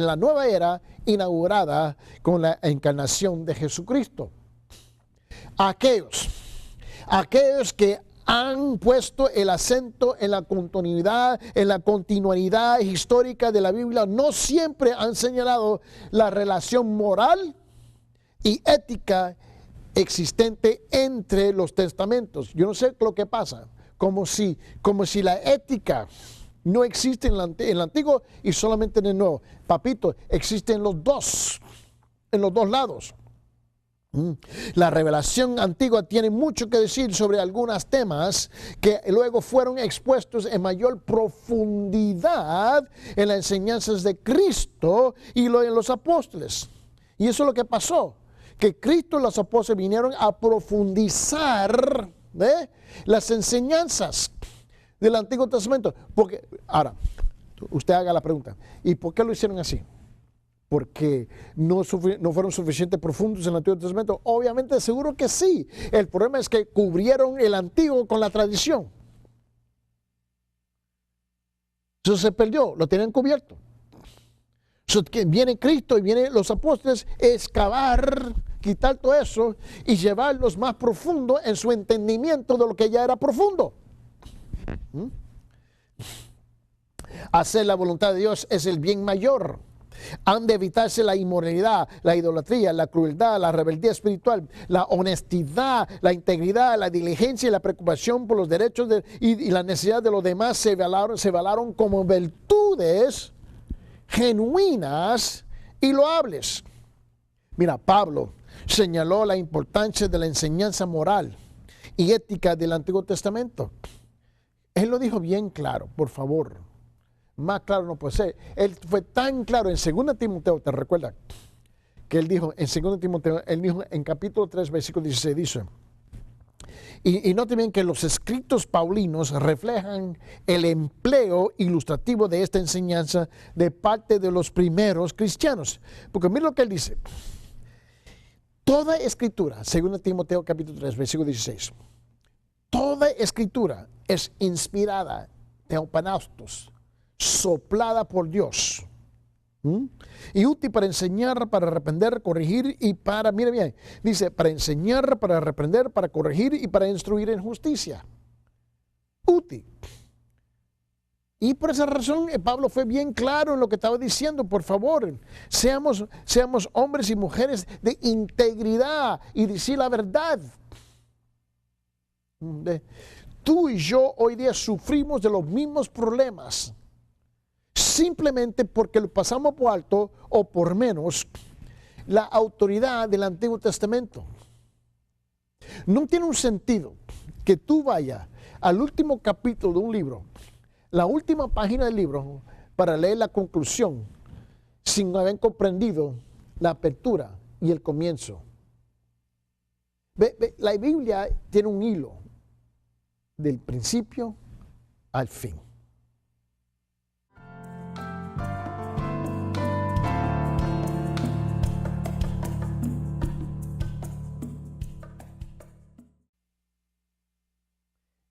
la nueva era, inaugurada con la encarnación de Jesucristo. Aquellos que han puesto el acento en la continuidad histórica de la Biblia, no siempre han señalado la relación moral y ética existente entre los testamentos. Yo no sé lo que pasa, como si la ética no existe en el Antiguo y solamente en el Nuevo. Papito, existen en los dos lados. La revelación antigua tiene mucho que decir sobre algunos temas que luego fueron expuestos en mayor profundidad en las enseñanzas de Cristo y en los apóstoles. Y eso es lo que pasó, que Cristo y los apóstoles vinieron a profundizar las enseñanzas del Antiguo Testamento. Porque, ahora, usted haga la pregunta, ¿y por qué lo hicieron así? Porque no fueron suficientemente profundos en el Antiguo Testamento. Obviamente, seguro que sí. El problema es que cubrieron el Antiguo con la tradición. Eso se perdió, lo tenían cubierto. So, que viene Cristo y vienen los apóstoles, excavar, quitar todo eso y llevarlos más profundo en su entendimiento de lo que ya era profundo. Hacer la voluntad de Dios es el bien mayor. Han de evitarse la inmoralidad, la idolatría, la crueldad, la rebeldía espiritual, la honestidad, la integridad, la diligencia y la preocupación por los derechos y la necesidad de los demás se valaron como virtudes genuinas y loables. Mira, Pablo señaló la importancia de la enseñanza moral y ética del Antiguo Testamento. Él lo dijo bien claro, por favor. Más claro no puede ser. Él fue tan claro en 2 Timoteo, ¿te recuerdas? Que él dijo en 2 Timoteo, él dijo en capítulo 3, versículo 16, dice, y noten bien que los escritos paulinos reflejan el empleo ilustrativo de esta enseñanza de parte de los primeros cristianos. Porque mira lo que él dice. Toda escritura, 2 Timoteo capítulo 3, versículo 16, toda escritura es inspirada, teopanastos, soplada por Dios, y útil para enseñar, para reprender, corregir y para, mira bien, dice, para enseñar, para reprender, para corregir y para instruir en justicia. Útil. Y por esa razón Pablo fue bien claro en lo que estaba diciendo. Por favor, seamos hombres y mujeres de integridad y decir la verdad. Tú y yo hoy día sufrimos de los mismos problemas, simplemente porque lo pasamos por alto o por menos la autoridad del Antiguo Testamento. No tiene un sentido que tú vayas al último capítulo de un libro, la última página del libro, para leer la conclusión sin haber comprendido la apertura y el comienzo. La Biblia tiene un hilo del principio al fin.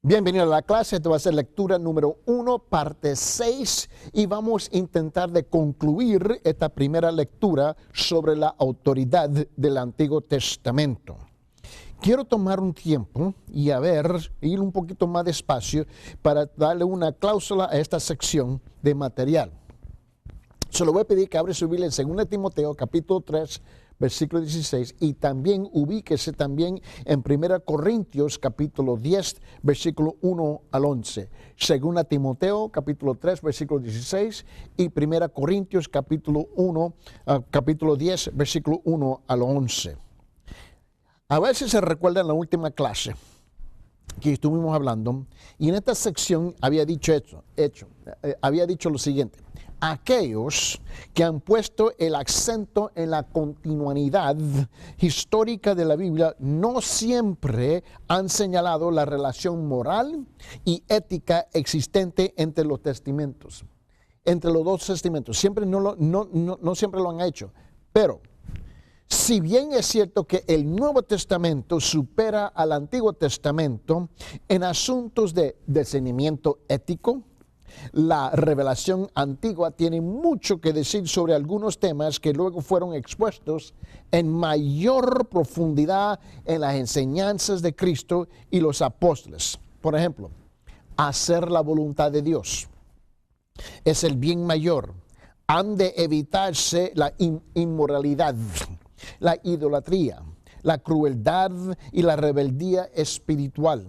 Bienvenido a la clase. Esta va a ser lectura número 1, parte 6, y vamos a intentar de concluir esta primera lectura sobre la autoridad del Antiguo Testamento. Quiero tomar un tiempo y ir un poquito más despacio para darle una cláusula a esta sección de material. Se lo voy a pedir que abra su Biblia en 2 Timoteo capítulo 3, versículo 16, y también ubíquese también en 1 Corintios capítulo 10, versículo 1 al 11. 2 Timoteo capítulo 3, versículo 16 y 1 Corintios capítulo 10, versículo 1 al 11. A ver si se recuerda en la última clase que estuvimos hablando, y en esta sección había dicho lo siguiente: aquellos que han puesto el acento en la continuidad histórica de la Biblia no siempre han señalado la relación moral y ética existente entre los testamentos, entre los dos testamentos. No siempre lo han hecho, pero si bien es cierto que el Nuevo Testamento supera al Antiguo Testamento en asuntos de discernimiento ético, la revelación antigua tiene mucho que decir sobre algunos temas que luego fueron expuestos en mayor profundidad en las enseñanzas de Cristo y los apóstoles. Por ejemplo, hacer la voluntad de Dios es el bien mayor. Han de evitarse la inmoralidad, la idolatría, la crueldad y la rebeldía espiritual.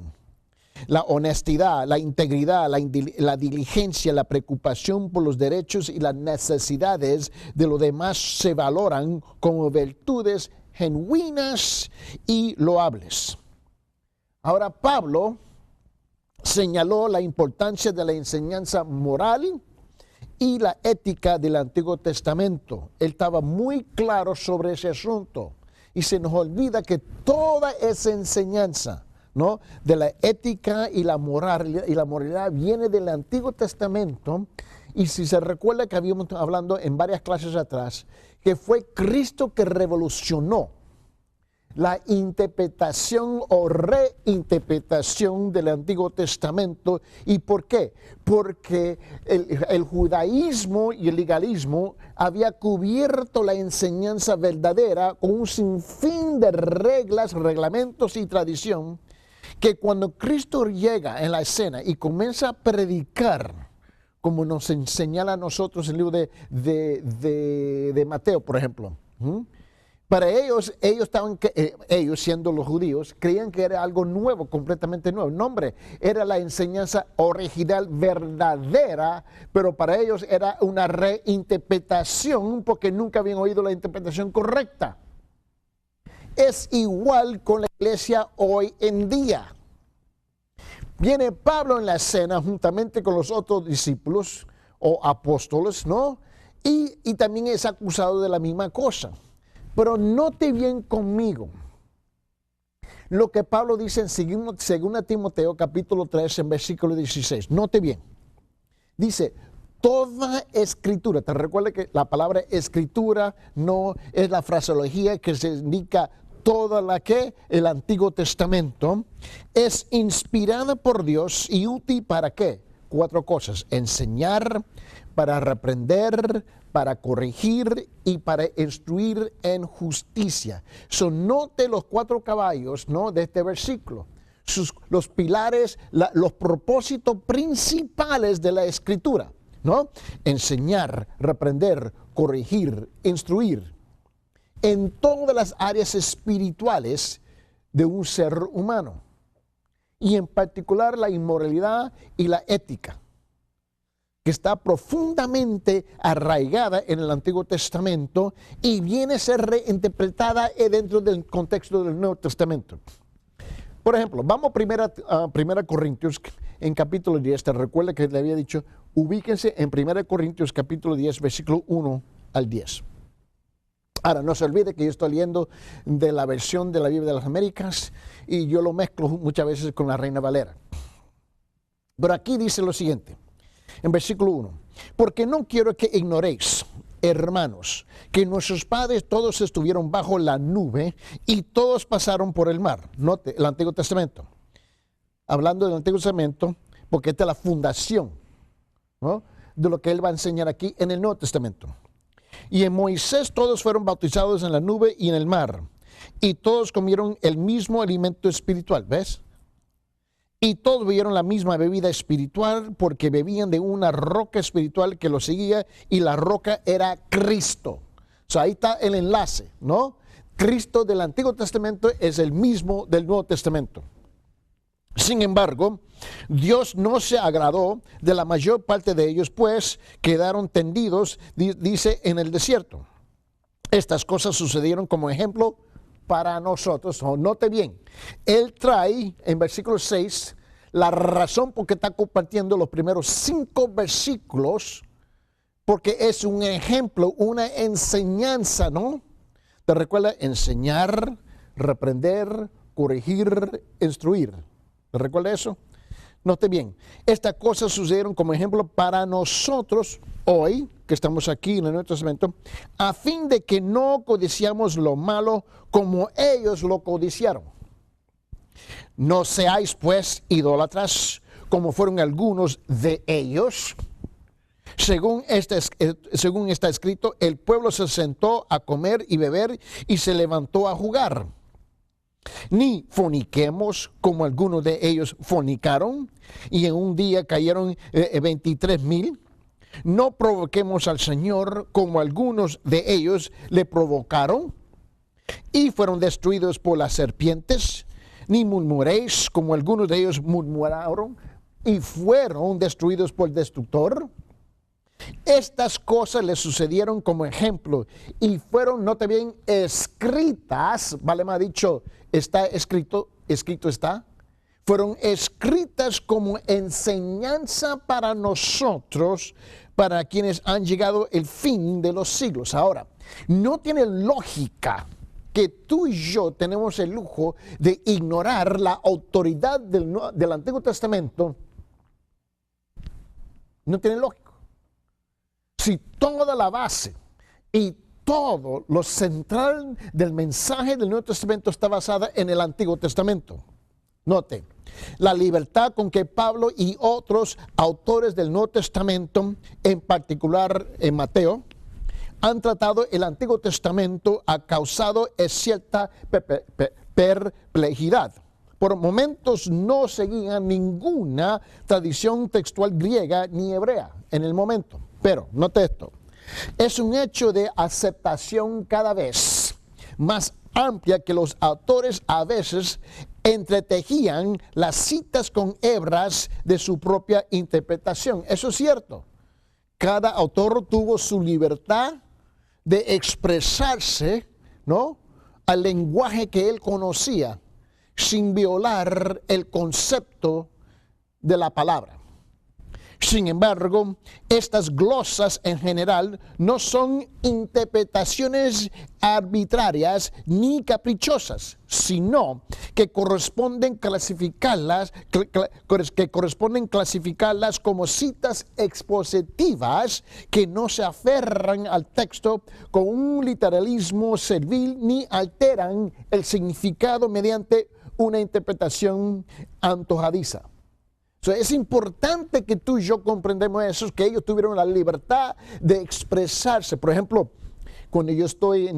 La honestidad, la integridad, la diligencia, la preocupación por los derechos y las necesidades de los demás se valoran como virtudes genuinas y loables. Ahora Pablo señaló la importancia de la enseñanza moral y la ética del Antiguo Testamento. Él estaba muy claro sobre ese asunto, y se nos olvida que toda esa enseñanza, ¿no?, de la ética y la moralidad viene del Antiguo Testamento. Y si se recuerda que habíamos hablando en varias clases atrás, que fue Cristo que revolucionó la interpretación o reinterpretación del Antiguo Testamento. ¿Y por qué? Porque el judaísmo y el legalismo había cubierto la enseñanza verdadera con un sinfín de reglas, reglamentos y tradición, que cuando Cristo llega en la escena y comienza a predicar, como nos señala a nosotros el libro de Mateo, por ejemplo, para ellos siendo los judíos, creían que era algo nuevo, completamente nuevo. No, hombre, era la enseñanza original, verdadera, pero para ellos era una reinterpretación porque nunca habían oído la interpretación correcta. Es igual con la iglesia hoy en día. Viene Pablo en la escena juntamente con los otros discípulos o apóstoles, ¿no? Y también es acusado de la misma cosa. Pero note bien conmigo lo que Pablo dice en 2 Timoteo capítulo 3 en versículo 16. Note bien. Dice, toda escritura, te recuerda que la palabra escritura no es la fraseología que se indica toda la que el Antiguo Testamento, es inspirada por Dios y útil para ¿qué? 4 cosas: enseñar, para reprender, para corregir y para instruir en justicia. Note los 4 caballos, ¿no?, de este versículo. Los pilares, los propósitos principales de la Escritura, ¿no? Enseñar, reprender, corregir, instruir en todas las áreas espirituales de un ser humano, y en particular la inmoralidad y la ética, que está profundamente arraigada en el Antiguo Testamento y viene a ser reinterpretada dentro del contexto del Nuevo Testamento. Por ejemplo, vamos a 1 Corintios en capítulo 10. Te recuerda que le había dicho, ubíquense en 1 Corintios capítulo 10, versículo 1 al 10. Ahora, no se olvide que yo estoy leyendo de la versión de la Biblia de las Américas y yo lo mezclo muchas veces con la Reina Valera. Pero aquí dice lo siguiente, en versículo 1. Porque no quiero que ignoréis, hermanos, que nuestros padres todos estuvieron bajo la nube y todos pasaron por el mar. Note, el Antiguo Testamento. Hablando del Antiguo Testamento, porque esta es la fundación, ¿no?, de lo que él va a enseñar aquí en el Nuevo Testamento. Y en Moisés todos fueron bautizados en la nube y en el mar, y todos comieron el mismo alimento espiritual, ¿ves? Y todos bebieron la misma bebida espiritual, porque bebían de una roca espiritual que los seguía, y la roca era Cristo. O sea, ahí está el enlace, ¿no? Cristo del Antiguo Testamento es el mismo del Nuevo Testamento. Sin embargo, Dios no se agradó de la mayor parte de ellos, pues quedaron tendidos, dice, en el desierto. Estas cosas sucedieron como ejemplo para nosotros. Note bien, él trae en versículo 6 la razón por qué está compartiendo los primeros 5 versículos, porque es un ejemplo, una enseñanza, ¿no? ¿Te recuerda? Enseñar, reprender, corregir, instruir. ¿Te recuerda eso? Note bien, estas cosas sucedieron como ejemplo para nosotros hoy, que estamos aquí en el Nuevo Testamento, a fin de que no codiciamos lo malo como ellos lo codiciaron. No seáis pues idólatras, como fueron algunos de ellos. Según está escrito, el pueblo se sentó a comer y beber y se levantó a jugar. Ni forniquemos, como algunos de ellos fornicaron, y en un día cayeron 23,000. No provoquemos al Señor, como algunos de ellos le provocaron, y fueron destruidos por las serpientes. Ni murmuréis, como algunos de ellos murmuraron, y fueron destruidos por el destructor. Estas cosas le sucedieron como ejemplo y fueron, note bien, escritas, vale más dicho, está escrito está, fueron escritas como enseñanza para nosotros, para quienes han llegado el fin de los siglos. Ahora, no tiene lógica que tú y yo tenemos el lujo de ignorar la autoridad del Antiguo Testamento. No tiene lógica. Si toda la base y todo lo central del mensaje del Nuevo Testamento está basada en el Antiguo Testamento. Note, la libertad con que Pablo y otros autores del Nuevo Testamento, en particular en Mateo, han tratado el Antiguo Testamento ha causado cierta perplejidad. Por momentos no seguían ninguna tradición textual griega ni hebrea en el momento. Pero, note esto, es un hecho de aceptación cada vez más amplia que los autores a veces entretejían las citas con hebras de su propia interpretación. Eso es cierto. Cada autor tuvo su libertad de expresarse, ¿no?, al lenguaje que él conocía, sin violar el concepto de la palabra. Sin embargo, estas glosas en general no son interpretaciones arbitrarias ni caprichosas, sino que corresponden clasificarlas como citas expositivas que no se aferran al texto con un literalismo servil ni alteran el significado mediante una interpretación antojadiza. Es importante que tú y yo comprendamos eso, que ellos tuvieron la libertad de expresarse. Por ejemplo, cuando yo estoy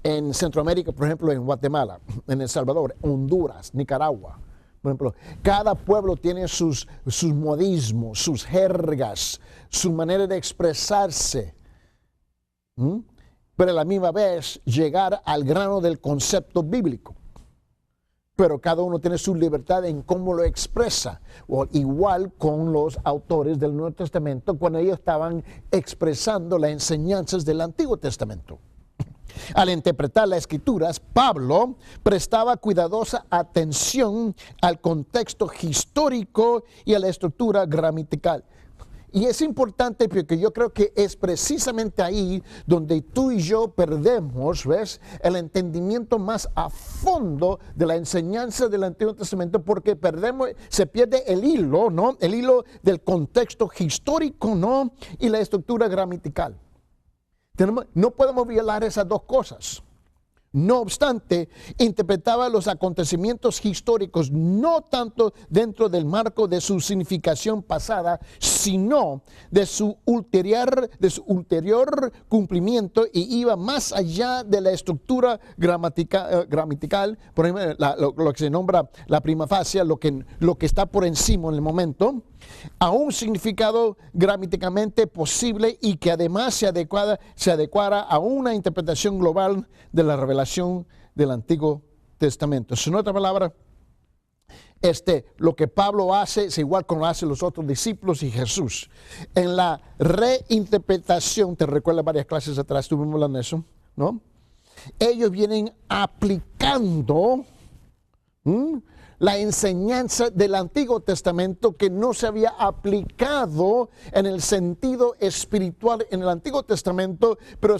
en Centroamérica, por ejemplo, en Guatemala, en El Salvador, Honduras, Nicaragua, por ejemplo, cada pueblo tiene sus modismos, sus jergas, su manera de expresarse. Pero a la misma vez llegar al grano del concepto bíblico. Pero cada uno tiene su libertad en cómo lo expresa. O igual con los autores del Nuevo Testamento cuando ellos estaban expresando las enseñanzas del Antiguo Testamento. Al interpretar las Escrituras, Pablo prestaba cuidadosa atención al contexto histórico y a la estructura gramatical. Y es importante porque yo creo que es precisamente ahí donde tú y yo perdemos, ¿ves?, el entendimiento más a fondo de la enseñanza del Antiguo Testamento, porque se pierde el hilo, ¿no?, el hilo del contexto histórico, ¿no?, y la estructura gramatical. No podemos violar esas dos cosas. No obstante, interpretaba los acontecimientos históricos no tanto dentro del marco de su significación pasada, sino de su ulterior cumplimiento, y iba más allá de la estructura gramatical, por ejemplo, lo que se nombra la prima facie, lo que está por encima en el momento, a un significado gramaticalmente posible y que además se adecuara a una interpretación global de la revelación del Antiguo Testamento. En otra palabra, lo que Pablo hace es igual como lo hacen los otros discípulos y Jesús. En la reinterpretación, te recuerdas varias clases atrás, estuvimos hablando de eso, ¿no? Ellos vienen aplicando la enseñanza del Antiguo Testamento que no se había aplicado en el sentido espiritual en el Antiguo Testamento, pero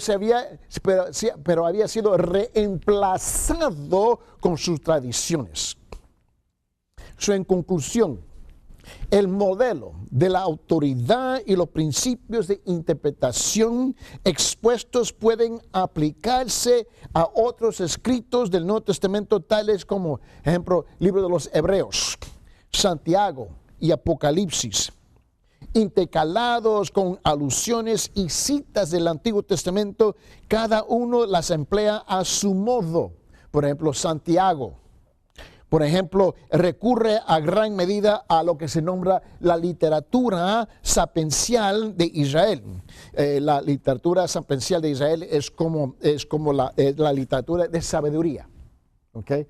había sido reemplazado con sus tradiciones. En conclusión, el modelo de la autoridad y los principios de interpretación expuestos pueden aplicarse a otros escritos del Nuevo Testamento, tales como, ejemplo, libro de los Hebreos, Santiago y Apocalipsis, intercalados con alusiones y citas del Antiguo Testamento. Cada uno las emplea a su modo. Por ejemplo, Santiago, por ejemplo, recurre a gran medida a lo que se nombra la literatura sapiencial de Israel. La literatura sapiencial de Israel es como la literatura de sabiduría. ¿Okay?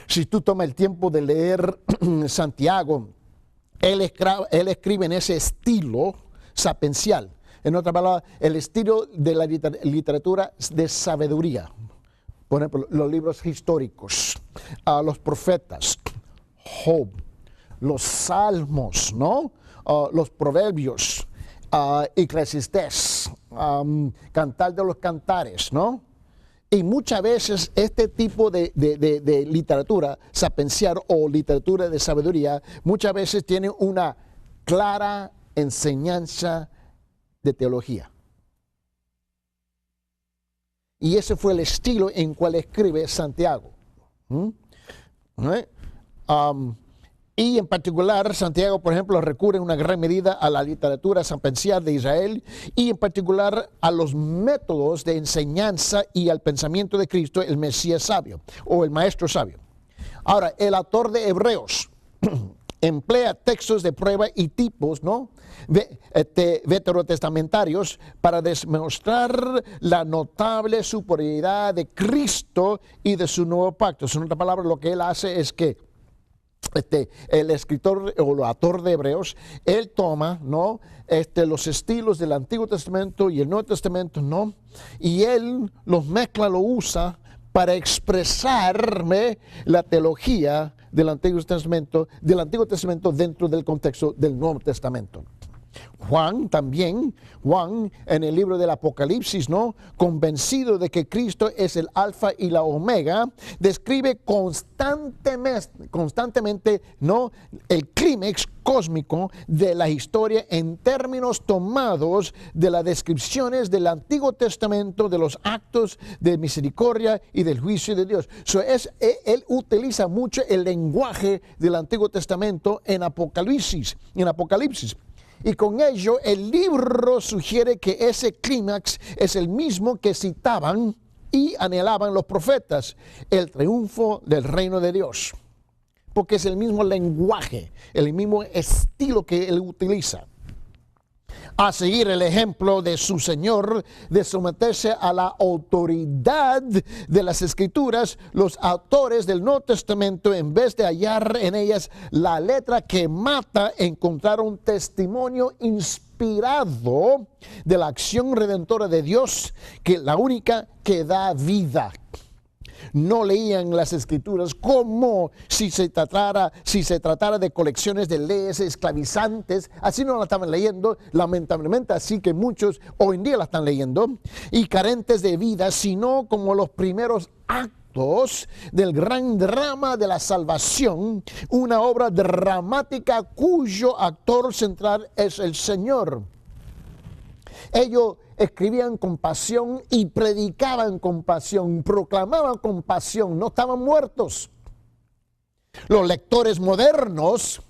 Si tú tomas el tiempo de leer Santiago, él escribe en ese estilo sapiencial. En otras palabras, el estilo de la literatura de sabiduría. Por ejemplo, los libros históricos, los profetas, Job, los salmos, ¿no? Los proverbios, Eclesiastés, Cantar de los Cantares, ¿no? Y muchas veces este tipo de literatura sapiencial o literatura de sabiduría, muchas veces tiene una clara enseñanza de teología. Y ese fue el estilo en cual escribe Santiago. Y en particular, Santiago, por ejemplo, recurre en una gran medida a la literatura sapiensal de Israel y en particular a los métodos de enseñanza y al pensamiento de Cristo, el Mesías sabio o el Maestro sabio. Ahora, el autor de Hebreos emplea textos de prueba y tipos, ¿no?, veterotestamentarios para demostrar la notable superioridad de Cristo y de su nuevo pacto. En otras palabras, lo que él hace es que el escritor o el autor de Hebreos, él toma, ¿no?, los estilos del Antiguo Testamento y el Nuevo Testamento, ¿no?, y él los mezcla, lo usa para expresarme la teología del Antiguo Testamento dentro del contexto del Nuevo Testamento. Juan en el libro del Apocalipsis, ¿no?, convencido de que Cristo es el alfa y la omega, describe constantemente, ¿no?, el clímax cósmico de la historia en términos tomados de las descripciones del Antiguo Testamento, de los actos de misericordia y del juicio de Dios. Él utiliza mucho el lenguaje del Antiguo Testamento en Apocalipsis. Y con ello el libro sugiere que ese clímax es el mismo que citaban y anhelaban los profetas, el triunfo del reino de Dios. Porque es el mismo lenguaje, el mismo estilo que él utiliza. A seguir el ejemplo de su Señor, de someterse a la autoridad de las Escrituras, los autores del Nuevo Testamento, en vez de hallar en ellas la letra que mata, encontraron testimonio inspirado de la acción redentora de Dios, que es la única que da vida. No leían las Escrituras como si se tratara de colecciones de leyes esclavizantes. Así no la estaban leyendo, lamentablemente, así que muchos hoy en día la están leyendo, y carentes de vida, sino como los primeros actos del gran drama de la salvación, una obra dramática cuyo actor central es el Señor. Ellos escribían con pasión y predicaban con pasión, proclamaban con pasión, no estaban muertos. Los lectores modernos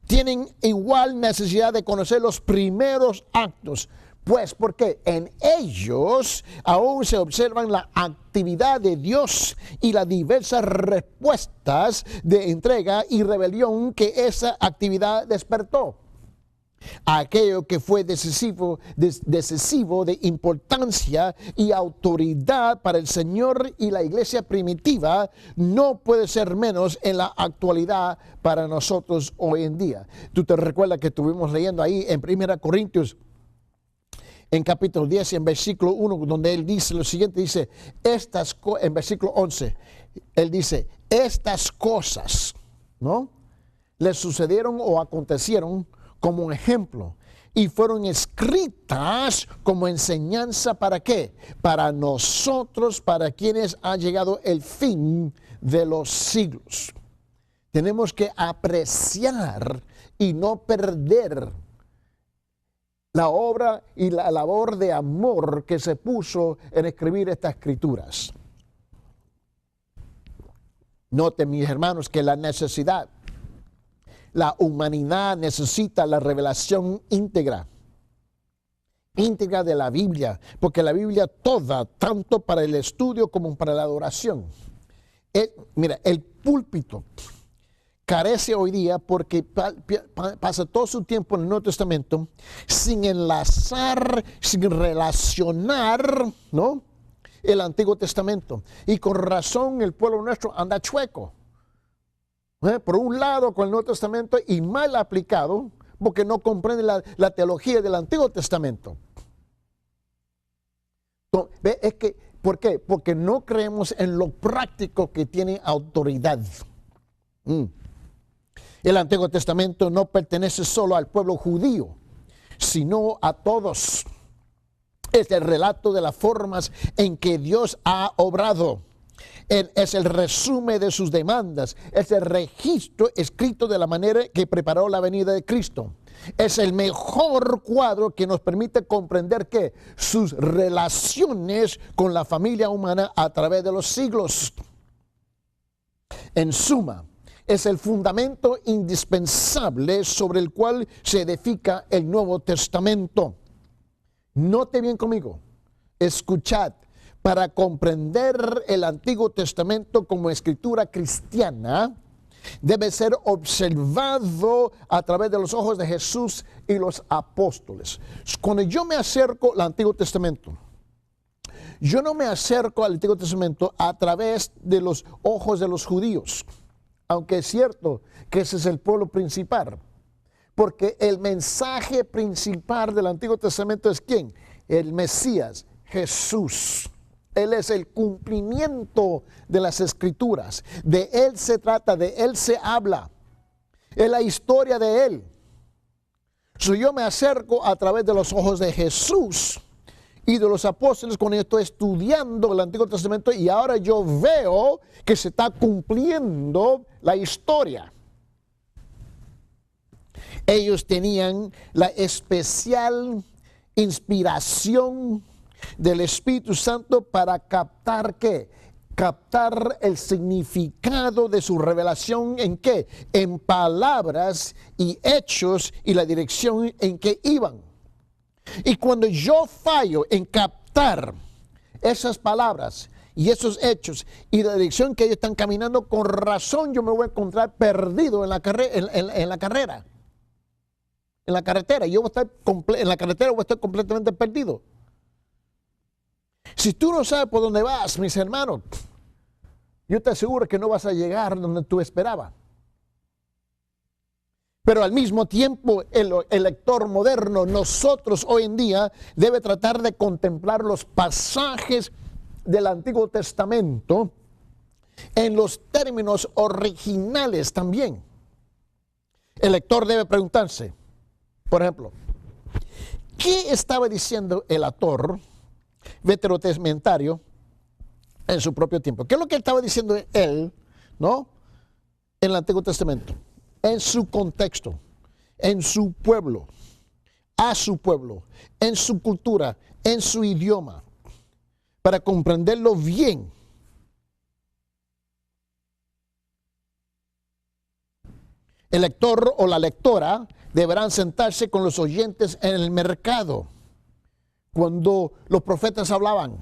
tienen igual necesidad de conocer los primeros actos, pues porque en ellos aún se observan la actividad de Dios y las diversas respuestas de entrega y rebelión que esa actividad despertó. Aquello que fue decisivo de importancia y autoridad para el Señor y la iglesia primitiva no puede ser menos en la actualidad para nosotros hoy en día. Tú te recuerdas que estuvimos leyendo ahí en 1 Corintios, en capítulo 10, en versículo 1, donde él dice lo siguiente, dice, en versículo 11, él dice, estas cosas, ¿no?, le sucedieron o acontecieron como un ejemplo y fueron escritas como enseñanza. ¿Para qué? Para nosotros, para quienes ha llegado el fin de los siglos. Tenemos que apreciar y no perder la obra y la labor de amor que se puso en escribir estas escrituras. Noten, mis hermanos, que la humanidad necesita la revelación íntegra de la Biblia, porque la Biblia toda, tanto para el estudio como para la adoración. Mira, el púlpito carece hoy día porque pasa todo su tiempo en el Nuevo Testamento sin enlazar, sin relacionar, ¿no?, el Antiguo Testamento. Y con razón el pueblo nuestro anda chueco. Por un lado con el Nuevo Testamento y mal aplicado porque no comprende la teología del Antiguo Testamento. ¿Por qué? Porque no creemos en lo práctico que tiene autoridad. El Antiguo Testamento no pertenece solo al pueblo judío, sino a todos. Es el relato de las formas en que Dios ha obrado Es el resumen de sus demandas, es el registro escrito de la manera que preparó la venida de Cristo. Es el mejor cuadro que nos permite comprender que sus relaciones con la familia humana a través de los siglos. En suma, es el fundamento indispensable sobre el cual se edifica el Nuevo Testamento. Note bien conmigo, escuchad, para comprender el Antiguo Testamento como escritura cristiana, debe ser observado a través de los ojos de Jesús y los apóstoles. Cuando yo me acerco al Antiguo Testamento, yo no me acerco al Antiguo Testamento a través de los ojos de los judíos, aunque es cierto que ese es el pueblo principal, porque el mensaje principal del Antiguo Testamento es ¿quién? El Mesías, Jesús. Él es el cumplimiento de las Escrituras. De Él se trata, de Él se habla. Es la historia de Él. Yo me acerco a través de los ojos de Jesús y de los apóstoles cuando yo estoy estudiando el Antiguo Testamento y ahora yo veo que se está cumpliendo la historia. Ellos tenían la especial inspiración del Espíritu Santo para captar ¿qué? Captar el significado de su revelación en qué? En palabras y hechos y la dirección en que iban. Y cuando yo fallo en captar esas palabras y esos hechos y la dirección que ellos están caminando, con razón yo me voy a encontrar perdido en la carrera. En la carretera, yo voy a estar en la carretera voy a estar completamente perdido. Si tú no sabes por dónde vas, mis hermanos, yo te aseguro que no vas a llegar donde tú esperabas. Pero al mismo tiempo, el lector moderno, nosotros hoy en día, debe tratar de contemplar los pasajes del Antiguo Testamento en los términos originales también. El lector debe preguntarse, por ejemplo, ¿qué estaba diciendo el autor veterotestamentario en su propio tiempo? ¿Qué es lo que estaba diciendo él, ¿no? En el Antiguo Testamento, en su contexto, en su pueblo, a su pueblo, en su cultura, en su idioma, para comprenderlo bien. El lector o la lectora deberán sentarse con los oyentes en el mercado, cuando los profetas hablaban,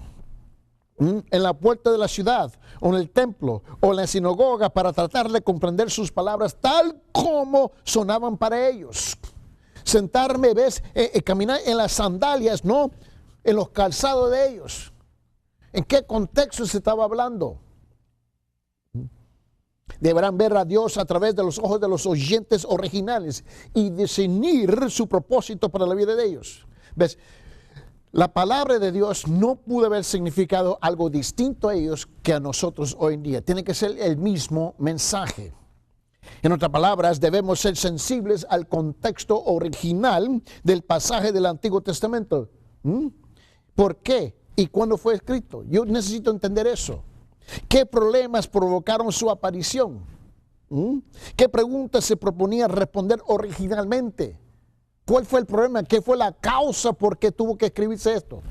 en la puerta de la ciudad, o en el templo, o en la sinagoga, para tratar de comprender sus palabras tal como sonaban para ellos. Sentarme, caminar en las sandalias, no en los calzados de ellos. ¿En qué contexto se estaba hablando? Deberán ver a Dios a través de los ojos de los oyentes originales y discernir su propósito para la vida de ellos. ¿Ves? La palabra de Dios no pudo haber significado algo distinto a ellos que a nosotros hoy en día. Tiene que ser el mismo mensaje. En otras palabras, debemos ser sensibles al contexto original del pasaje del Antiguo Testamento. ¿Por qué? ¿Y cuándo fue escrito? Yo necesito entender eso. ¿Qué problemas provocaron su aparición? ¿Qué preguntas se proponía responder originalmente? ¿Cuál fue el problema? ¿Qué fue la causa por qué tuvo que escribirse esto?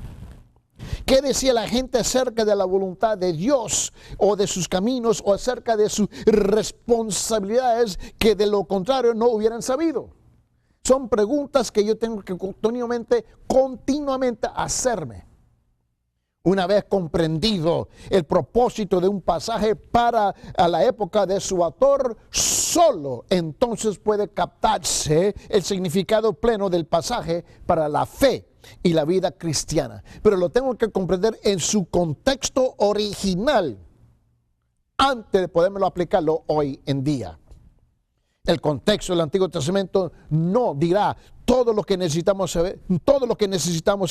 ¿Qué decía la gente acerca de la voluntad de Dios o de sus caminos o acerca de sus responsabilidades que de lo contrario no hubieran sabido? Son preguntas que yo tengo que continuamente hacerme. Una vez comprendido el propósito de un pasaje para a la época de su autor, solo entonces puede captarse el significado pleno del pasaje para la fe y la vida cristiana. Pero lo tengo que comprender en su contexto original antes de podérmelo aplicarlo hoy en día. El contexto del Antiguo Testamento no dirá todo lo que necesitamos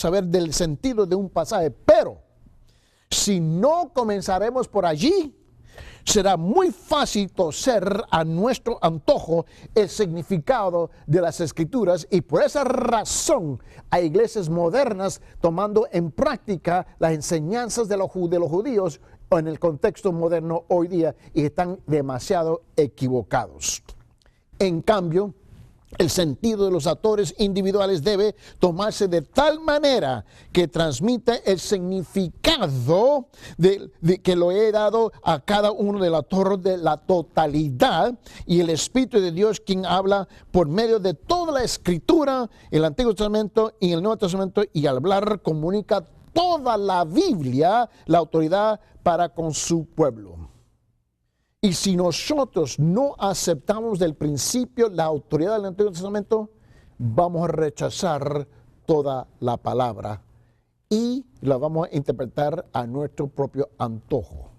saber del sentido de un pasaje, pero si no comenzaremos por allí, será muy fácil torcer a nuestro antojo el significado de las Escrituras, y por esa razón hay iglesias modernas tomando en práctica las enseñanzas de los judíos o en el contexto moderno hoy día y están demasiado equivocados. En cambio, el sentido de los autores individuales debe tomarse de tal manera que transmite el significado que lo he dado a cada uno de los autores de la totalidad, y el Espíritu de Dios quien habla por medio de toda la Escritura, el Antiguo Testamento y el Nuevo Testamento, y al hablar comunica toda la Biblia, la autoridad para con su pueblo. Y si nosotros no aceptamos del principio la autoridad del Antiguo Testamento, vamos a rechazar toda la palabra y la vamos a interpretar a nuestro propio antojo.